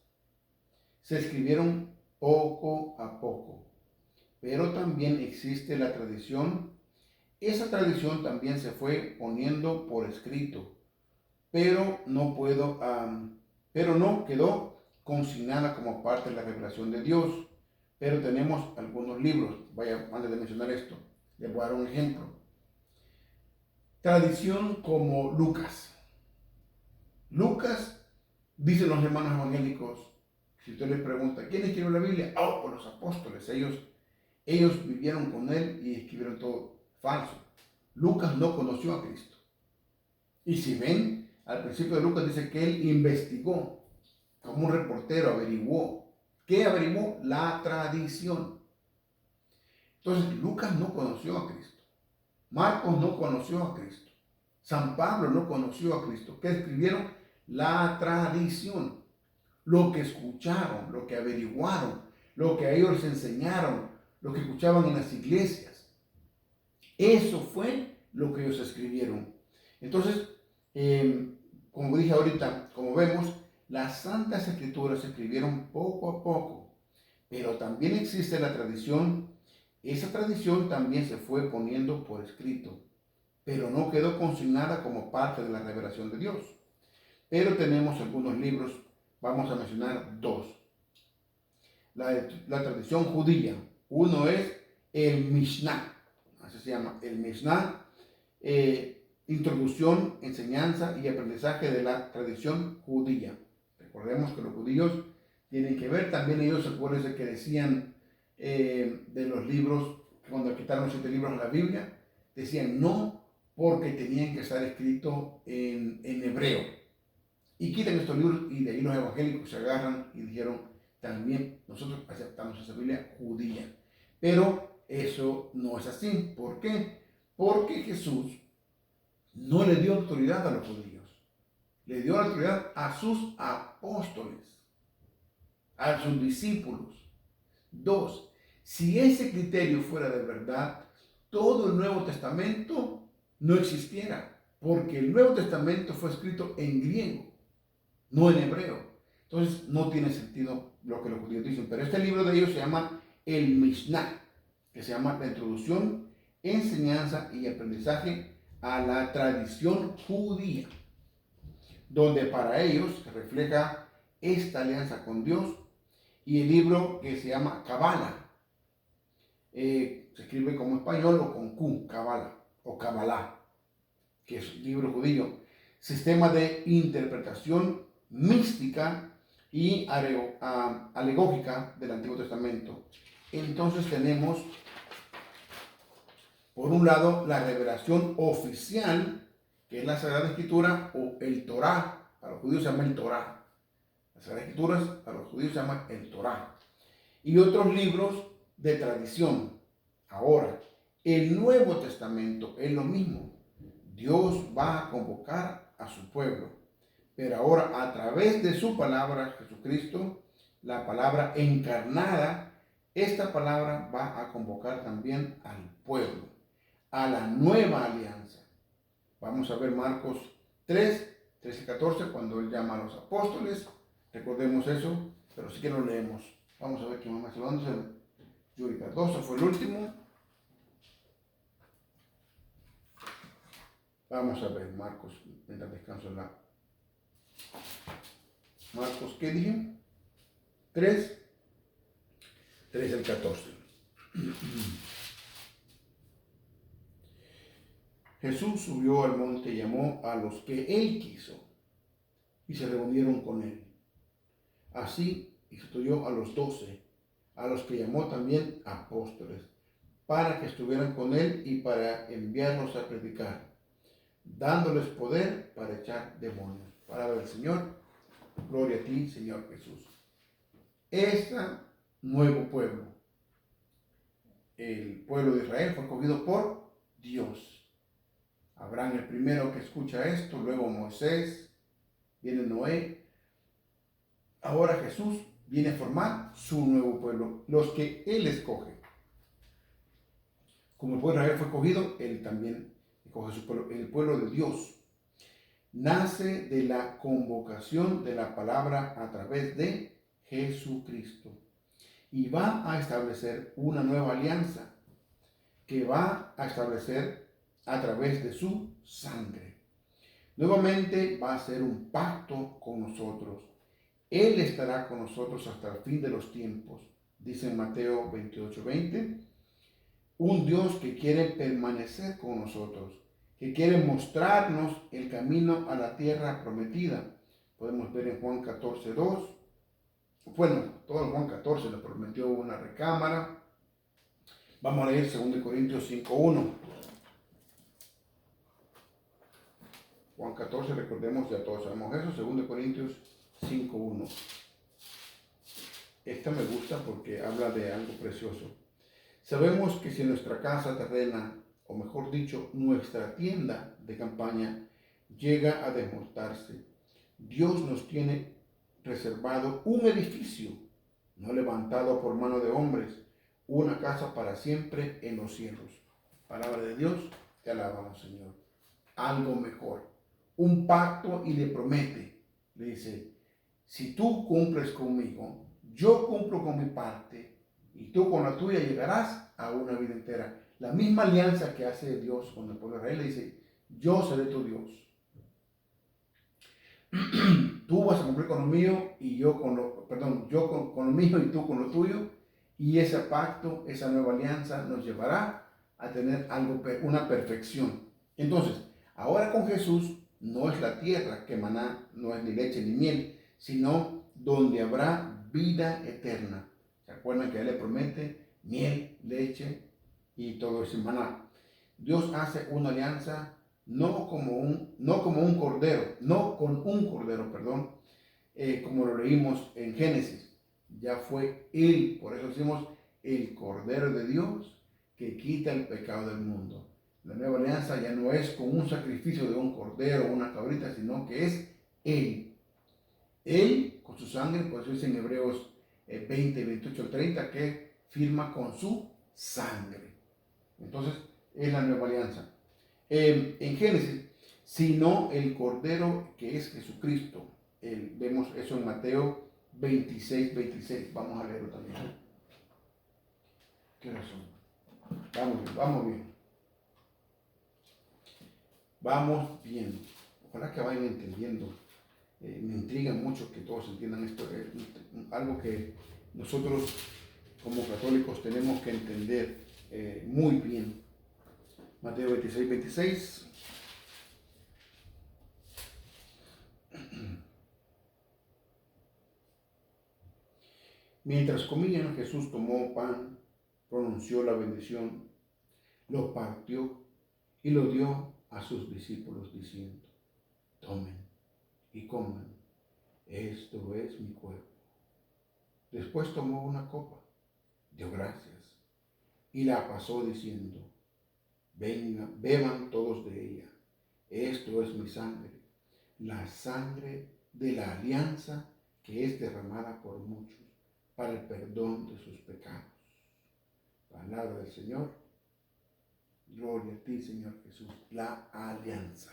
se escribieron poco a poco, pero también existe la tradición. Esa tradición también se fue poniendo por escrito, pero no quedó consignada como parte de la revelación de Dios. Pero tenemos algunos libros. Antes de mencionar esto, les voy a dar un ejemplo. Tradición como Lucas. Lucas, dicen los hermanos evangélicos, si usted les pregunta, ¿quién escribió la Biblia? Pues los apóstoles. Ellos vivieron con él y escribieron todo. Falso. Lucas no conoció a Cristo. Y si ven, al principio de Lucas dice que él investigó, como un reportero averiguó. ¿Qué averiguó? La tradición. Entonces, Lucas no conoció a Cristo. Marcos no conoció a Cristo. San Pablo no conoció a Cristo. ¿Qué escribieron? La tradición. Lo que escucharon, lo que averiguaron, lo que a ellos les enseñaron, lo que escuchaban en las iglesias. Eso fue lo que ellos escribieron. Entonces, como dije ahorita, como vemos, las Santas Escrituras se escribieron poco a poco, pero también existe la tradición. Esa tradición también se fue poniendo por escrito, pero no quedó consignada como parte de la revelación de Dios. Pero tenemos algunos libros, vamos a mencionar dos. La tradición judía. Uno es el Mishnah, así se llama, el Mishnah, introducción, enseñanza y aprendizaje de la tradición judía. Recordemos que los judíos tienen que ver, también ellos, acuérdense que decían de los libros, cuando quitaron los 7 libros de la Biblia, decían no, porque tenían que estar escritos en hebreo. Y quitan estos libros y de ahí los evangélicos se agarran y dijeron, también nosotros aceptamos esa Biblia judía. Pero eso no es así. ¿Por qué? Porque Jesús no le dio autoridad a los judíos. Le dio autoridad a sus apóstoles, a sus discípulos. 2. Si ese criterio fuera de verdad, todo el Nuevo Testamento no existiera, porque el Nuevo Testamento fue escrito en griego, no en hebreo. Entonces no tiene sentido lo que los judíos dicen. Pero este libro de ellos se llama el Mishnah, que se llama la introducción, enseñanza y aprendizaje a la tradición judía, donde para ellos se refleja esta alianza con Dios. Y el libro que se llama Kabbalah, se escribe como español o con Q, Kabbalah o Kabbalah, que es un libro judío, sistema de interpretación mística y alegórica del Antiguo Testamento. Entonces tenemos, por un lado, la revelación oficial, que es la Sagrada Escritura o el Torá. Para los judíos se llama el Torá. Las Sagradas Escrituras para los judíos se llama el Torá. Y otros libros de tradición. Ahora, el Nuevo Testamento es lo mismo. Dios va a convocar a su pueblo, pero ahora a través de su palabra, Jesucristo, la palabra encarnada, esta palabra va a convocar también al pueblo, a la nueva alianza. Vamos a ver Marcos 3, 13 y 14, cuando él llama a los apóstoles. Recordemos eso, pero sí que lo leemos. Vamos a ver qué más está hablando. Yuri Cardoso fue el último. Vamos a ver Marcos, mientras descanso en la... Marcos, ¿qué dije? 3, 13 al 14. Jesús subió al monte y llamó a los que él quiso y se reunieron con él. Así instituyó a los 12, a los que llamó también apóstoles, para que estuvieran con él y para enviarlos a predicar, dándoles poder para echar demonios. Palabra del Señor. Gloria a ti, Señor Jesús. Este nuevo pueblo, el pueblo de Israel, fue escogido por Dios. Abraham el primero que escucha esto, luego Moisés, viene Noé. Ahora Jesús viene a formar su nuevo pueblo, los que él escoge. Como el pueblo de Israel fue escogido, él también escoge su pueblo, el pueblo de Dios. Nace de la convocación de la palabra a través de Jesucristo. Y va a establecer una nueva alianza que va a establecer a través de su sangre. Nuevamente va a hacer un pacto con nosotros. Él estará con nosotros hasta el fin de los tiempos. Dice en Mateo 28:20, un Dios que quiere permanecer con nosotros, que quiere mostrarnos el camino a la tierra prometida. Podemos ver en Juan 14:2. Bueno, todo el Juan 14 le prometió una recámara. Vamos a leer 2 Corintios 5:1. Juan 14, recordemos, ya todos sabemos eso. 2 Corintios 5:1. Esta me gusta porque habla de algo precioso. Sabemos que si nuestra casa terrena, o mejor dicho, nuestra tienda de campaña, llega a desmontarse, Dios nos tiene reservado un edificio, no levantado por mano de hombres, una casa para siempre en los cielos. Palabra de Dios, te alabamos, Señor. Algo mejor, un pacto, y le promete, le dice, si tú cumples conmigo, yo cumplo con mi parte, y tú con la tuya llegarás a una vida entera. La misma alianza que hace Dios con el pueblo de Israel, le dice, yo seré tu Dios. Tú vas a cumplir con lo mío y yo con lo mío y tú con lo tuyo, y ese pacto, esa nueva alianza nos llevará a tener una perfección. Entonces, ahora con Jesús no es la tierra que maná, no es ni leche ni miel, sino donde habrá vida eterna. ¿Se acuerdan que Él le promete miel, leche y todo ese maná? Dios hace una alianza no con un cordero, como lo leímos en Génesis. Ya fue Él, por eso decimos el Cordero de Dios que quita el pecado del mundo. La nueva alianza ya no es con un sacrificio de un cordero o una cabrita, sino que es Él. Él, con su sangre, por eso dice en Hebreos 20, 28 al 30, que firma con su sangre. Entonces, es la nueva alianza. En Génesis, sino el Cordero que es Jesucristo. Vemos eso en Mateo 26, 26. Vamos a leerlo también. ¿Qué razón? Vamos bien. Vamos bien. Ojalá que vayan entendiendo. Me intriga mucho que todos entiendan esto. Es algo que nosotros como católicos tenemos que entender muy bien. Mateo 26, 26. Mientras comían, Jesús tomó pan, pronunció la bendición, lo partió y lo dio a sus discípulos diciendo, tomen y coman, esto es mi cuerpo. Después tomó una copa, dio gracias y la pasó diciendo, vengan, beban todos de ella, esto es mi sangre, la sangre de la alianza que es derramada por muchos para el perdón de sus pecados. Palabra del Señor. Gloria a ti, Señor Jesús. La alianza,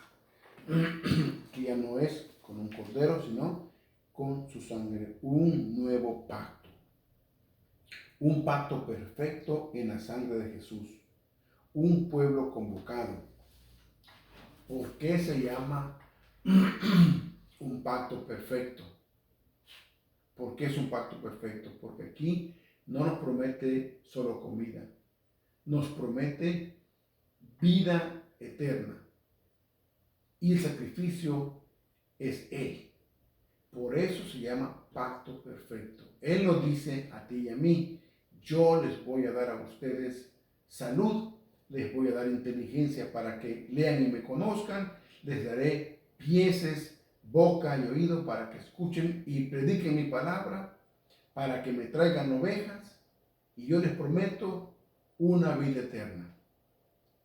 que ya no es con un cordero, sino con su sangre. Un nuevo pacto. Un pacto perfecto en la sangre de Jesús. Un pueblo convocado. ¿Por qué se llama un pacto perfecto? ¿Por qué es un pacto perfecto? Porque aquí no nos promete solo comida, nos promete vida eterna. Y el sacrificio es Él. Por eso se llama pacto perfecto. Él nos dice a ti y a mí, yo les voy a dar a ustedes salud, les voy a dar inteligencia para que lean y me conozcan, les daré pies, boca y oído para que escuchen y prediquen mi palabra, para que me traigan ovejas, y yo les prometo una vida eterna.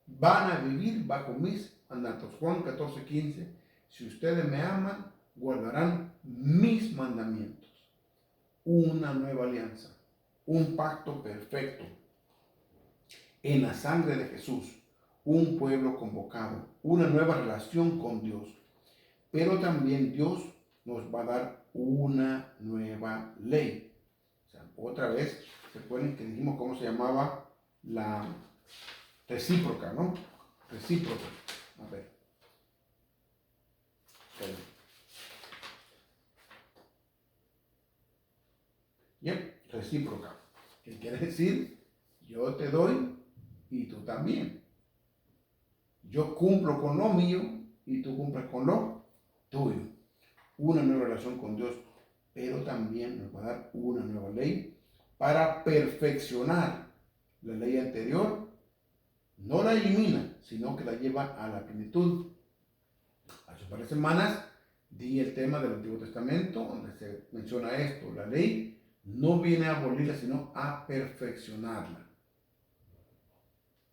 Van a vivir bajo mis mandatos. Juan 14, 15. Si ustedes me aman, guardarán mis mandamientos. Una nueva alianza, un pacto perfecto en la sangre de Jesús, un pueblo convocado, una nueva relación con Dios. Pero también Dios nos va a dar una nueva ley. O sea, otra vez, ¿se acuerdan que dijimos cómo se llamaba la recíproca, no? Recíproca. A ver. Yep, recíproca. ¿Qué quiere decir? Yo te doy y tú también. Yo cumplo con lo mío y tú cumples con lo tuyo. Una nueva relación con Dios, pero también nos va a dar una nueva ley para perfeccionar la ley anterior. No la elimina, sino que la lleva a la plenitud. Hace varias semanas di el tema del Antiguo Testamento, donde se menciona esto. La ley no viene a abolirla, sino a perfeccionarla.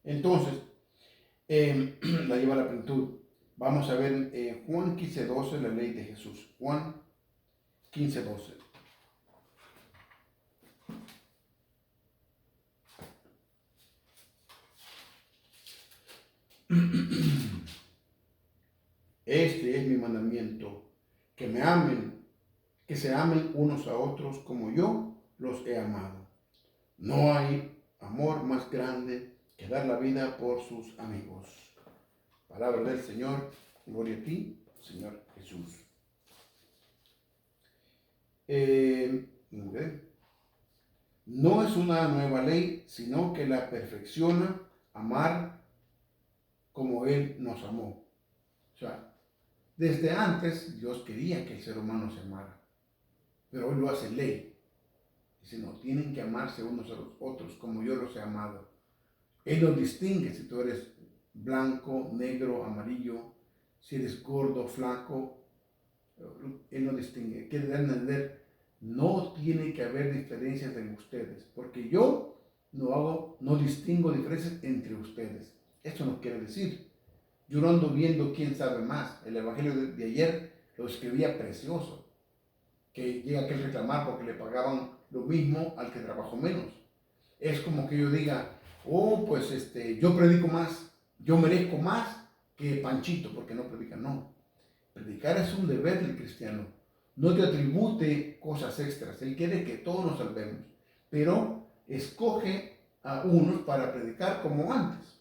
Entonces, la lleva a la plenitud. Vamos a ver Juan 15:12, la ley de Jesús. Juan 15:12. Este es mi mandamiento, que me amen, que se amen unos a otros como yo los he amado. No hay amor más grande que dar la vida por sus amigos. Palabra del Señor, gloria a ti, Señor Jesús. Muy bien. No es una nueva ley, sino que la perfecciona, amar como Él nos amó. O sea, desde antes Dios quería que el ser humano se amara, pero hoy lo hace ley. Dice, no, tienen que amarse unos a los otros como yo los he amado. Él nos distingue si tú eres blanco, negro, amarillo, si eres gordo, flaco. Él nos distingue. Quiere dar a entender, no tiene que haber diferencias entre ustedes, porque yo no distingo diferencias entre ustedes. Esto no quiere decir, yo no ando viendo quién sabe más. El evangelio de ayer lo escribía precioso, que llega aquel reclamar porque le pagaban lo mismo al que trabajó menos. Es como que yo diga, oh, pues yo predico más, yo merezco más que Panchito porque no predica. No, predicar es un deber del cristiano. No te atribute cosas extras. Él quiere que todos nos salvemos, pero escoge a unos para predicar como antes.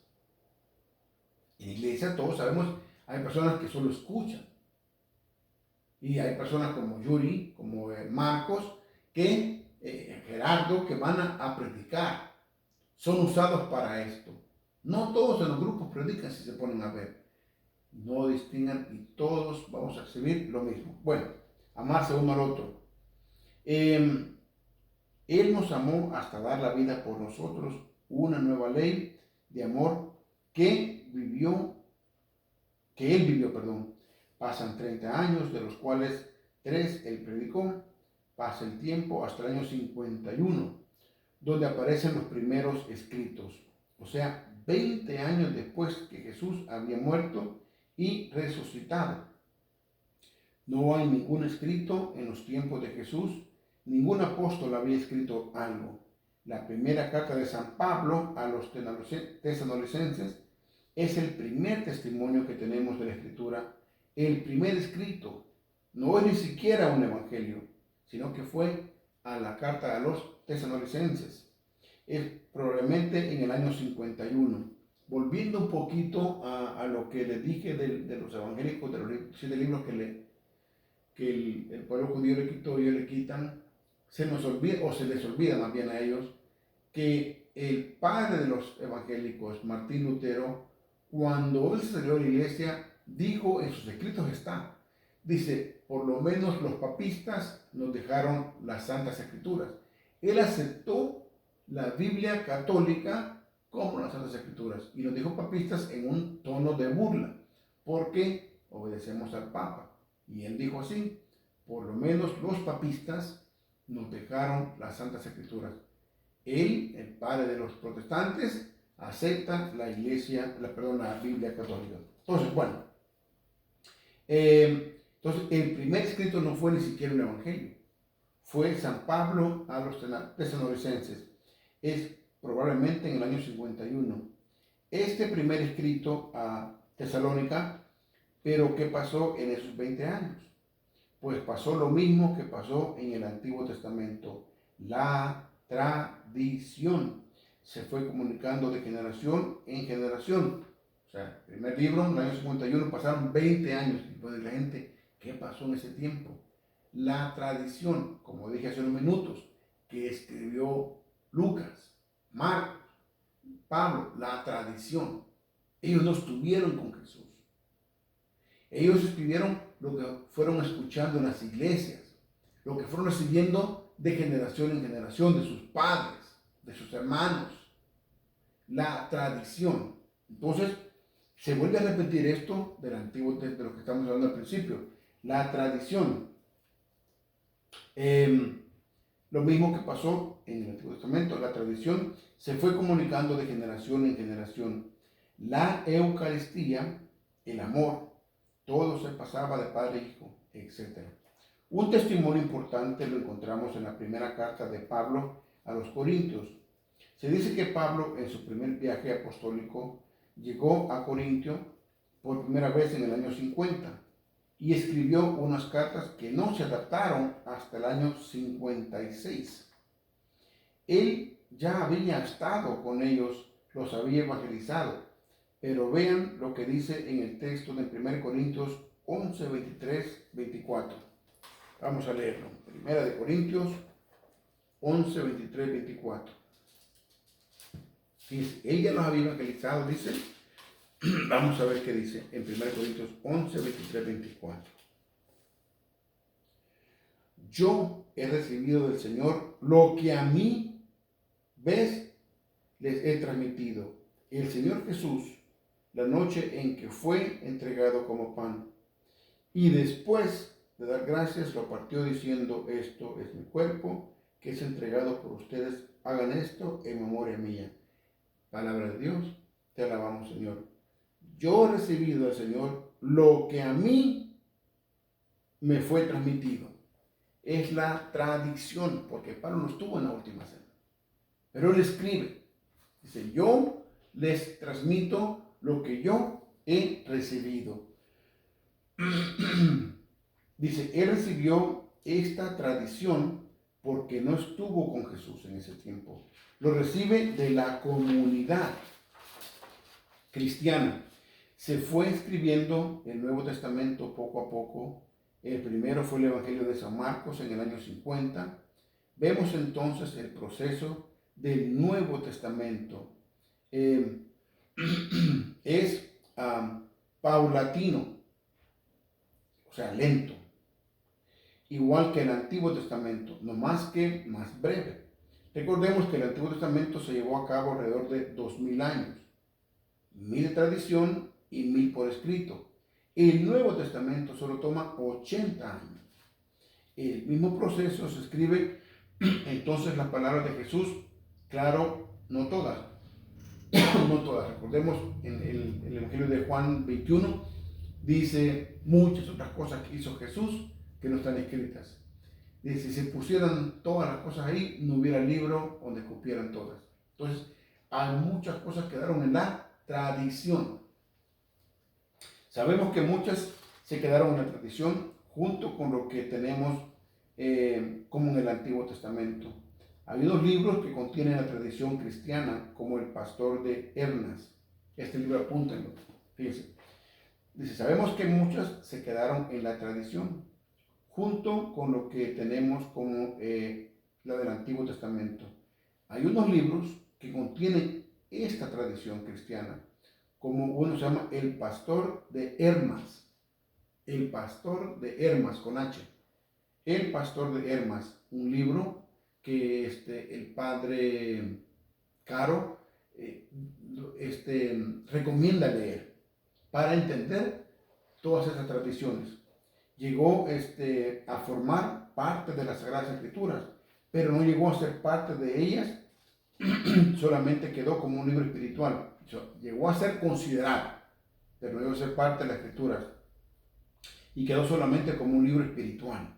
En la iglesia todos sabemos, hay personas que solo escuchan. Y hay personas como Yuri, como Marcos, Gerardo, que van a predicar. Son usados para esto. No todos en los grupos predican si se ponen a ver. No distingan y todos vamos a recibir lo mismo. Bueno, amarse uno al otro. Él nos amó hasta dar la vida por nosotros, una nueva ley de amor que él vivió, perdón. Pasan 30 años, de los cuales 3 él predicó. Pasa el tiempo hasta el año 51, donde aparecen los primeros escritos. O sea, 20 años después que Jesús había muerto y resucitado. No hay ningún escrito en los tiempos de Jesús. Ningún apóstol había escrito algo. La primera carta de San Pablo a los tesalonicenses es el primer testimonio que tenemos de la Escritura, el primer escrito. No es ni siquiera un evangelio, sino que fue a la carta a los tesalonicenses. Es probablemente en el año 51. Volviendo un poquito a lo que les dije de los evangélicos, de los 7 libros que el pueblo judío le quitó y ellos le quitan, se nos olvida, o se les olvida más bien a ellos, que el padre de los evangélicos, Martín Lutero, cuando él se salió de la iglesia, dijo, en sus escritos está, dice, por lo menos los papistas nos dejaron las Santas Escrituras. Él aceptó la Biblia católica como las Santas Escrituras y nos dijo papistas en un tono de burla, porque obedecemos al Papa. Y él dijo así, por lo menos los papistas nos dejaron las Santas Escrituras. Él, el padre de los protestantes, acepta la Biblia católica. Entonces, bueno, el primer escrito no fue ni siquiera un evangelio, fue San Pablo a los tesalonicenses. Es probablemente en el año 51. Este primer escrito a Tesalónica, pero ¿qué pasó en esos 20 años? Pues pasó lo mismo que pasó en el Antiguo Testamento, la tradición se fue comunicando de generación en generación. O sea, el primer libro, en el año 51, pasaron 20 años. Y pues la gente, ¿qué pasó en ese tiempo? La tradición, como dije hace unos minutos, que escribió Lucas, Marcos, Pablo, la tradición. Ellos no estuvieron con Jesús. Ellos escribieron lo que fueron escuchando en las iglesias, lo que fueron recibiendo de generación en generación, de sus padres, de sus hermanos. La tradición. Entonces, se vuelve a repetir esto del Antiguo, de lo que estamos hablando al principio. La tradición. Lo mismo que pasó en el Antiguo Testamento, la tradición se fue comunicando de generación en generación. La Eucaristía, el amor, todo se pasaba de padre a hijo, etc. Un testimonio importante lo encontramos en la primera carta de Pablo a los Corintios. Se dice que Pablo, en su primer viaje apostólico, llegó a Corintio por primera vez en el año 50 y escribió unas cartas que no se adaptaron hasta el año 56. Él ya había estado con ellos, los había evangelizado, pero vean lo que dice en el texto de 1 Corintios 11, 23, 24. Vamos a leerlo. 1 Corintios 11, 23, 24. Fíjense, ella los había evangelizado, dice. Vamos a ver qué dice en 1 Corintios 11, 23, 24. Yo he recibido del Señor lo que a mí, ves, les he transmitido. El Señor Jesús, la noche en que fue entregado como pan, y después de dar gracias, lo partió diciendo, esto es mi cuerpo, que es entregado por ustedes, hagan esto en memoria mía. Palabra de Dios, te alabamos, Señor. Yo he recibido del Señor lo que a mí me fue transmitido. Es la tradición, porque Pablo no estuvo en la última cena. Pero él escribe, dice, yo les transmito lo que yo he recibido. Dice, él recibió esta tradición porque no estuvo con Jesús en ese tiempo. Lo recibe de la comunidad cristiana. Se fue escribiendo el Nuevo Testamento poco a poco. El primero fue el Evangelio de San Marcos en el año 50. Vemos entonces el proceso del Nuevo Testamento. Es paulatino, o sea, lento. Igual que el Antiguo Testamento, no más que más breve. Recordemos que el Antiguo Testamento se llevó a cabo alrededor de 2000 años. 1000 de tradición y 1000 por escrito. El Nuevo Testamento solo toma 80 años. El mismo proceso se escribe entonces las palabras de Jesús, claro, no todas. No todas. Recordemos en el Evangelio de Juan 21, dice muchas otras cosas que hizo Jesús que no están escritas. Dice, si se pusieran todas las cosas ahí, no hubiera libro donde cupieran todas. Entonces, hay muchas cosas que quedaron en la tradición. Sabemos que muchas se quedaron en la tradición junto con lo que tenemos como en el Antiguo Testamento. Hay unos libros que contienen la tradición cristiana, como El Pastor de Hermas. Este libro apúntenlo, fíjense. Dice, sabemos que muchas se quedaron en la tradición, junto con lo que tenemos como la del Antiguo Testamento. Hay unos libros que contienen esta tradición cristiana, como uno se llama El Pastor de Hermas. El Pastor de Hermas, con H. El Pastor de Hermas, un libro que el padre Caro recomienda leer para entender todas esas tradiciones. Llegó a formar parte de las Sagradas Escrituras, pero no llegó a ser parte de ellas, solamente quedó como un libro espiritual. Llegó a ser considerado, pero no llegó a ser parte de las Escrituras, y quedó solamente como un libro espiritual,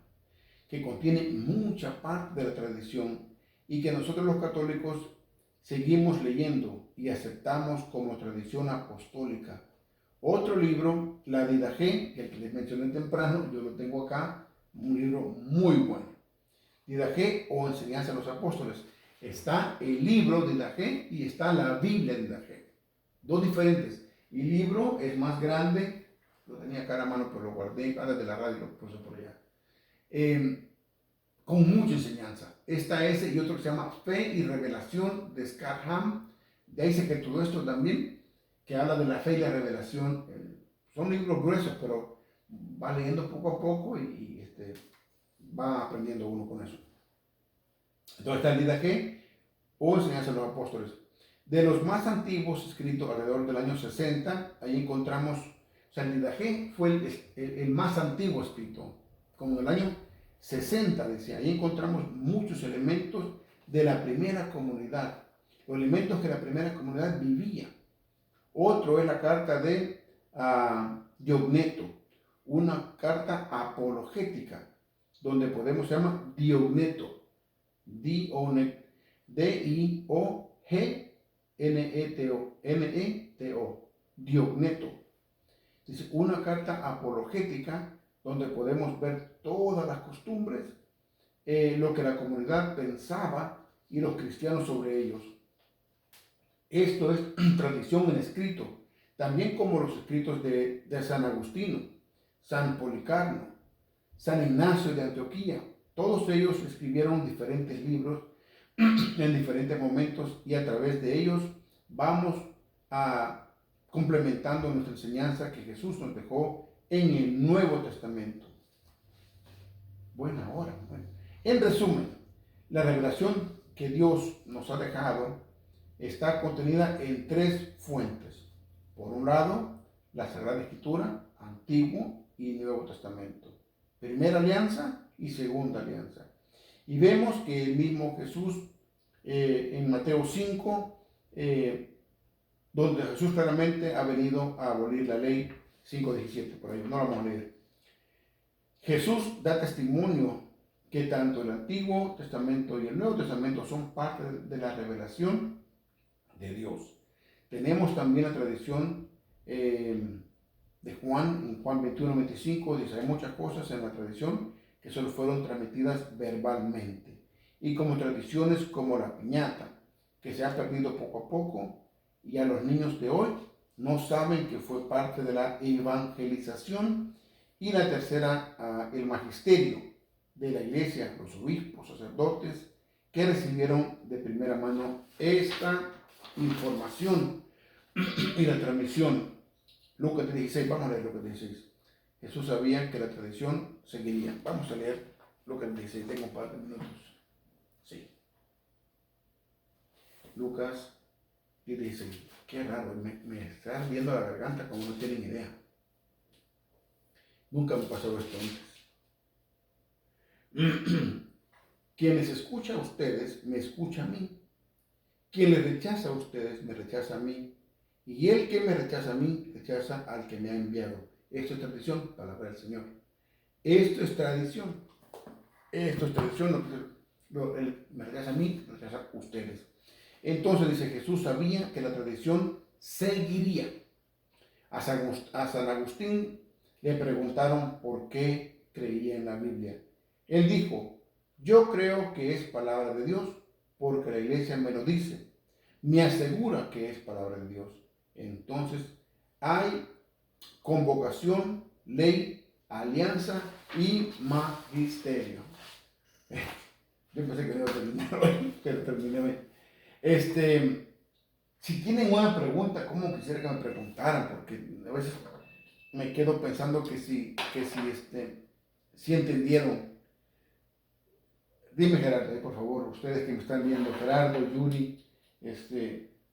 que contiene mucha parte de la tradición y que nosotros los católicos seguimos leyendo y aceptamos como tradición apostólica. Otro libro, la Didaché, el que les mencioné temprano, yo lo tengo acá, un libro muy bueno. Didaché o Enseñanza a los Apóstoles. Está el libro Didaché y está la Biblia Didaché. Dos diferentes. El libro es más grande, lo tenía acá a la mano, pero lo guardé antes de la radio, lo puse por allá. Con mucha enseñanza. Está ese y otro que se llama Fe y Revelación de Scarham. De ahí saqué todo esto también, que habla de la fe y la revelación. Son libros gruesos, pero va leyendo poco a poco y va aprendiendo uno con eso. Entonces está el Didaché o Enseñanza a los Apóstoles. De los más antiguos, escritos alrededor del año 60, ahí encontramos, o sea, el Didaché fue el más antiguo escrito, como en el año 60, decía. Ahí encontramos muchos elementos de la primera comunidad, los elementos que la primera comunidad vivía. Otro es la carta de Diogneto, una carta apologética, donde podemos llamar Diogneto, D-I-O-G-N-E-T-O, Diogneto. Dice, una carta apologética donde podemos ver todas las costumbres, lo que la comunidad pensaba y los cristianos sobre ellos. Esto es tradición en escrito, también como los escritos de San Agustino, San Policarno, San Ignacio de Antioquía. Todos ellos escribieron diferentes libros en diferentes momentos y a través de ellos vamos complementando nuestra enseñanza que Jesús nos dejó en el Nuevo Testamento. Buena hora. Bueno. En resumen, la revelación que Dios nos ha dejado está contenida en tres fuentes. Por un lado, la Sagrada Escritura, Antiguo y Nuevo Testamento. Primera alianza y segunda alianza. Y vemos que el mismo Jesús, en Mateo 5, donde Jesús claramente ha venido a abolir la ley 5:17, por ahí, no la vamos a leer. Jesús da testimonio que tanto el Antiguo Testamento y el Nuevo Testamento son parte de la revelación de Dios. Tenemos también la tradición de Juan, en Juan 21:25, dice, hay muchas cosas en la tradición que solo fueron transmitidas verbalmente. Y como tradiciones como la piñata, que se ha perdido poco a poco, y a los niños de hoy no saben que fue parte de la evangelización. Y la tercera, el magisterio de la iglesia, los obispos, sacerdotes, que recibieron de primera mano esta información y la transmisión. Lucas 16, vamos a leer Lucas 16. Jesús sabía que la tradición seguiría. Vamos a leer Lucas 16, tengo un par de minutos. Sí. Lucas 16. Qué raro, me está ardiendo la garganta como no tienen idea. Nunca me pasó esto antes. Quien les escucha a ustedes, me escucha a mí. Quien les rechaza a ustedes, me rechaza a mí. Y el que me rechaza a mí, rechaza al que me ha enviado. Esto es tradición, palabra del Señor. Esto es tradición. Esto es tradición. Él me rechaza a mí, me rechaza a ustedes. Entonces dice, Jesús sabía que la tradición seguiría. A San Agustín le preguntaron por qué creía en la Biblia. Él dijo, yo creo que es palabra de Dios porque la iglesia me lo dice. Me asegura que es palabra de Dios. Entonces hay convocación, ley, alianza y magisterio. Yo pensé que no iba a terminar hoy, pero terminé hoy. Si tienen una pregunta, ¿cómo quisiera que me preguntaran? Porque a veces me quedo pensando que si entendieron. Dime, Gerardo, por favor, ustedes que me están viendo, Gerardo, Yuri,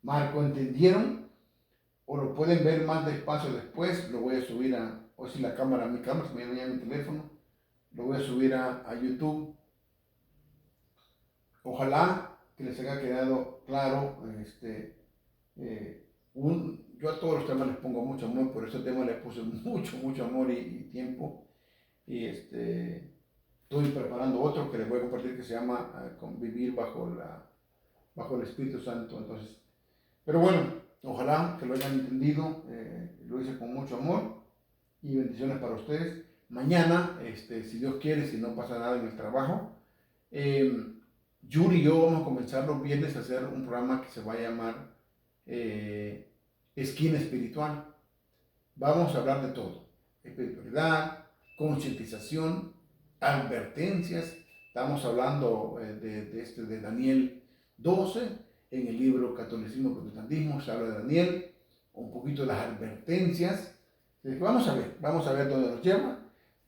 Marco, ¿entendieron? O lo pueden ver más despacio después. Lo voy a subir o si mi cámara se me llama mi teléfono, lo voy a subir a YouTube. Ojalá que les haya quedado claro. Yo a todos los temas les pongo mucho amor, por este tema les puse mucho amor y tiempo. Y estoy preparando otro que les voy a compartir que se llama Vivir bajo el Espíritu Santo. Entonces, pero bueno, ojalá que lo hayan entendido. Lo hice con mucho amor y bendiciones para ustedes. Mañana, si Dios quiere, si no pasa nada en el trabajo, Yuri y yo vamos a comenzar los viernes a hacer un programa que se va a llamar Esquina Espiritual. Vamos a hablar de todo: espiritualidad, concientización, advertencias. Estamos hablando de Daniel 12, en el libro Catolicismo y Protestantismo se habla de Daniel, un poquito de las advertencias. Vamos a ver dónde nos lleva,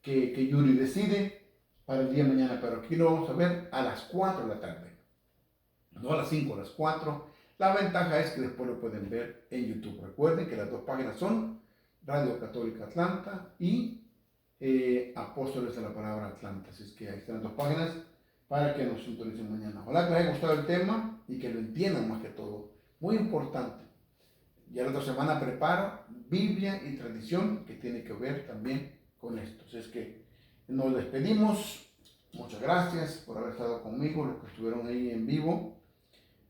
que Yuri decide para el día de mañana, pero aquí lo vamos a ver a las 4 de la tarde, no a las 5, a las 4. La ventaja es que después lo pueden ver en YouTube. Recuerden que las dos páginas son Radio Católica Atlanta y Apóstoles de la Palabra Atlanta. Así es que ahí están las dos páginas para que nos sintonicen mañana. Ojalá que les haya gustado el tema y que lo entiendan más que todo. Muy importante. Ya la otra semana preparo Biblia y tradición que tiene que ver también con esto. Así es que nos despedimos. Muchas gracias por haber estado conmigo, los que estuvieron ahí en vivo.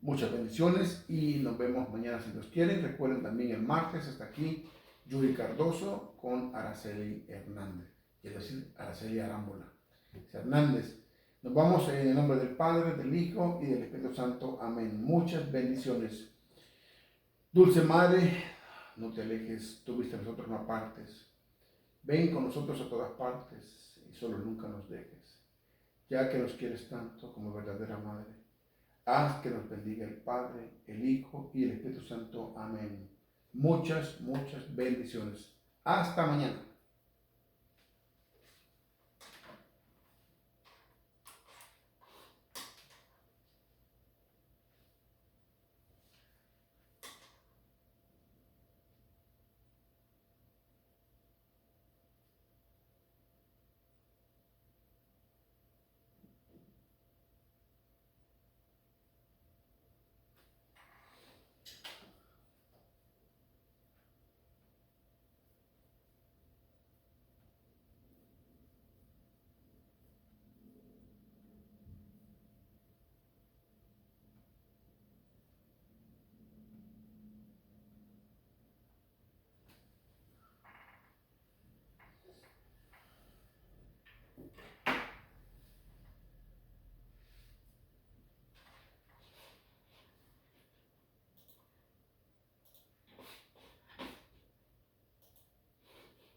Muchas bendiciones y nos vemos mañana si Dios quiere. Recuerden también el martes hasta aquí Yuri Cardoso con Araceli Hernández, es decir, Araceli Arámbula Hernández. Nos vamos en el nombre del Padre, del Hijo y del Espíritu Santo. Amén. Muchas bendiciones. Dulce Madre, no te alejes, tú viste a nosotros no apartes. Ven con nosotros a todas partes y solo nunca nos dejes. Ya que nos quieres tanto como verdadera Madre, haz que nos bendiga el Padre, el Hijo y el Espíritu Santo. Amén. Muchas bendiciones. Hasta mañana.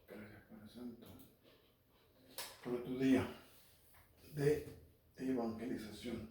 Gracias, Padre Santo, por tu día de evangelización.